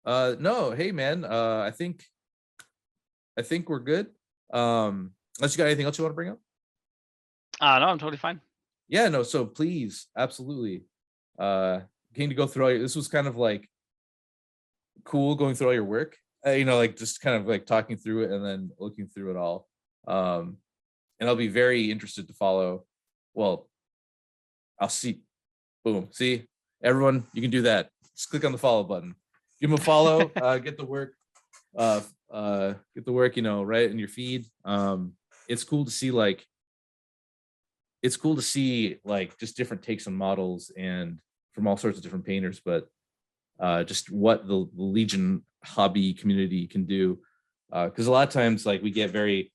no, hey man, I think we're good. Unless you got anything else you want to bring up? No, I'm totally fine. Yeah, no. So please, absolutely. Came to go through all this was kind of like cool going through all your work. Like just kind of like talking through it and then looking through it all. And I'll be very interested to follow. Well, I'll see. Boom. See, everyone, you can do that. Just click on the follow button. Give them a follow. Get the work. Get the work. Right in your feed. It's cool to see like. It's cool to see like just different takes on models and from all sorts of different painters, but just what the Legion hobby community can do. Because a lot of times like we get very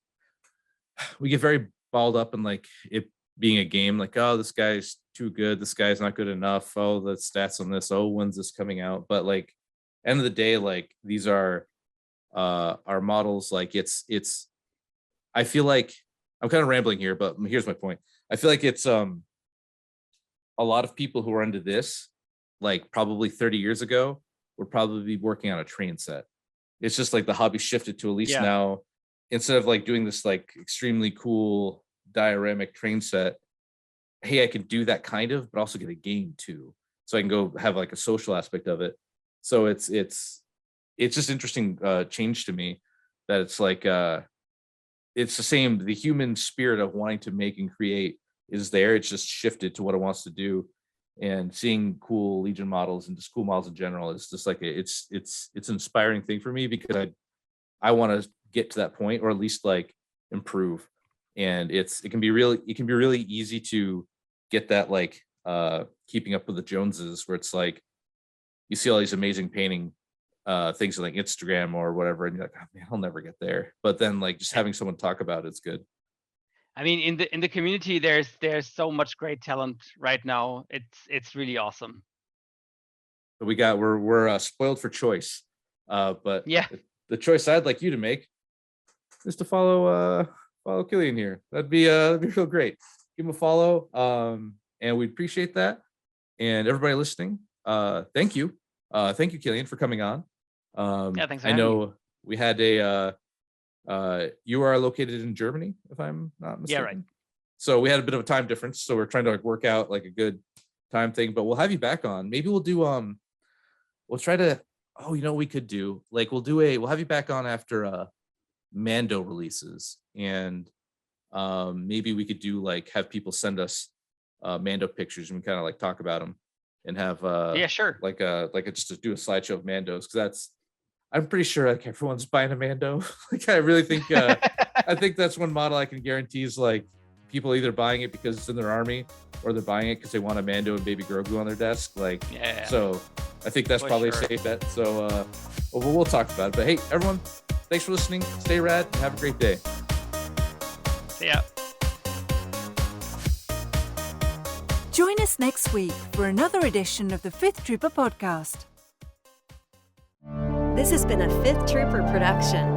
balled up in like it being a game, like, oh, this guy's too good, this guy's not good enough, oh, the stats on this, oh, when's this coming out? But like end of the day, like these are our models. Like it's I feel like I'm kind of rambling here, but here's my point. I feel like it's a lot of people who are into this, like probably 30 years ago, would probably be working on a train set. It's just like the hobby shifted to at least now, instead of like doing this like extremely cool dioramic train set, hey, I can do that kind of, but also get a game too. So I can go have like a social aspect of it. So it's just interesting change to me that it's like it's the same. The human spirit of wanting to make and create is there. It's just shifted to what it wants to do. And seeing cool Legion models and just cool models in general is just like it's an inspiring thing for me, because I want to get to that point, or at least like improve. And it can be really easy to get that like keeping up with the Joneses, where it's like you see all these amazing painting things on like Instagram or whatever, and you're like, oh, man, I'll never get there. But then like just having someone talk about it's good. I mean, in the community, there's so much great talent right now. It's really awesome. But we're spoiled for choice. But yeah, the choice I'd like you to make is to follow Killian here. That'd be real great. Give him a follow. And we'd appreciate that. And everybody listening, thank you. Thank you, Killian, for coming on. Thanks for I know having me. we had you are located in Germany, if I'm not mistaken. Yeah, right. So we had a bit of a time difference. So we're trying to like work out like a good time thing, but we'll have you back on. Maybe we'll do we'll try to we could do like we'll have you back on after Mando releases, and maybe we could do like have people send us Mando pictures and we kind of like talk about them and have sure, like just to do a slideshow of Mandos, because that's I'm pretty sure like everyone's buying a Mando. Like I really think I think that's one model I can guarantee is like people either buying it because it's in their army, or they're buying it because they want a Mando and Baby Grogu on their desk. Like so I think that's probably a safe bet. So we'll talk about it. But hey, everyone, thanks for listening. Stay rad and have a great day. See ya. Join us next week for another edition of the Fifth Trooper podcast. This has been a Fifth Trooper production.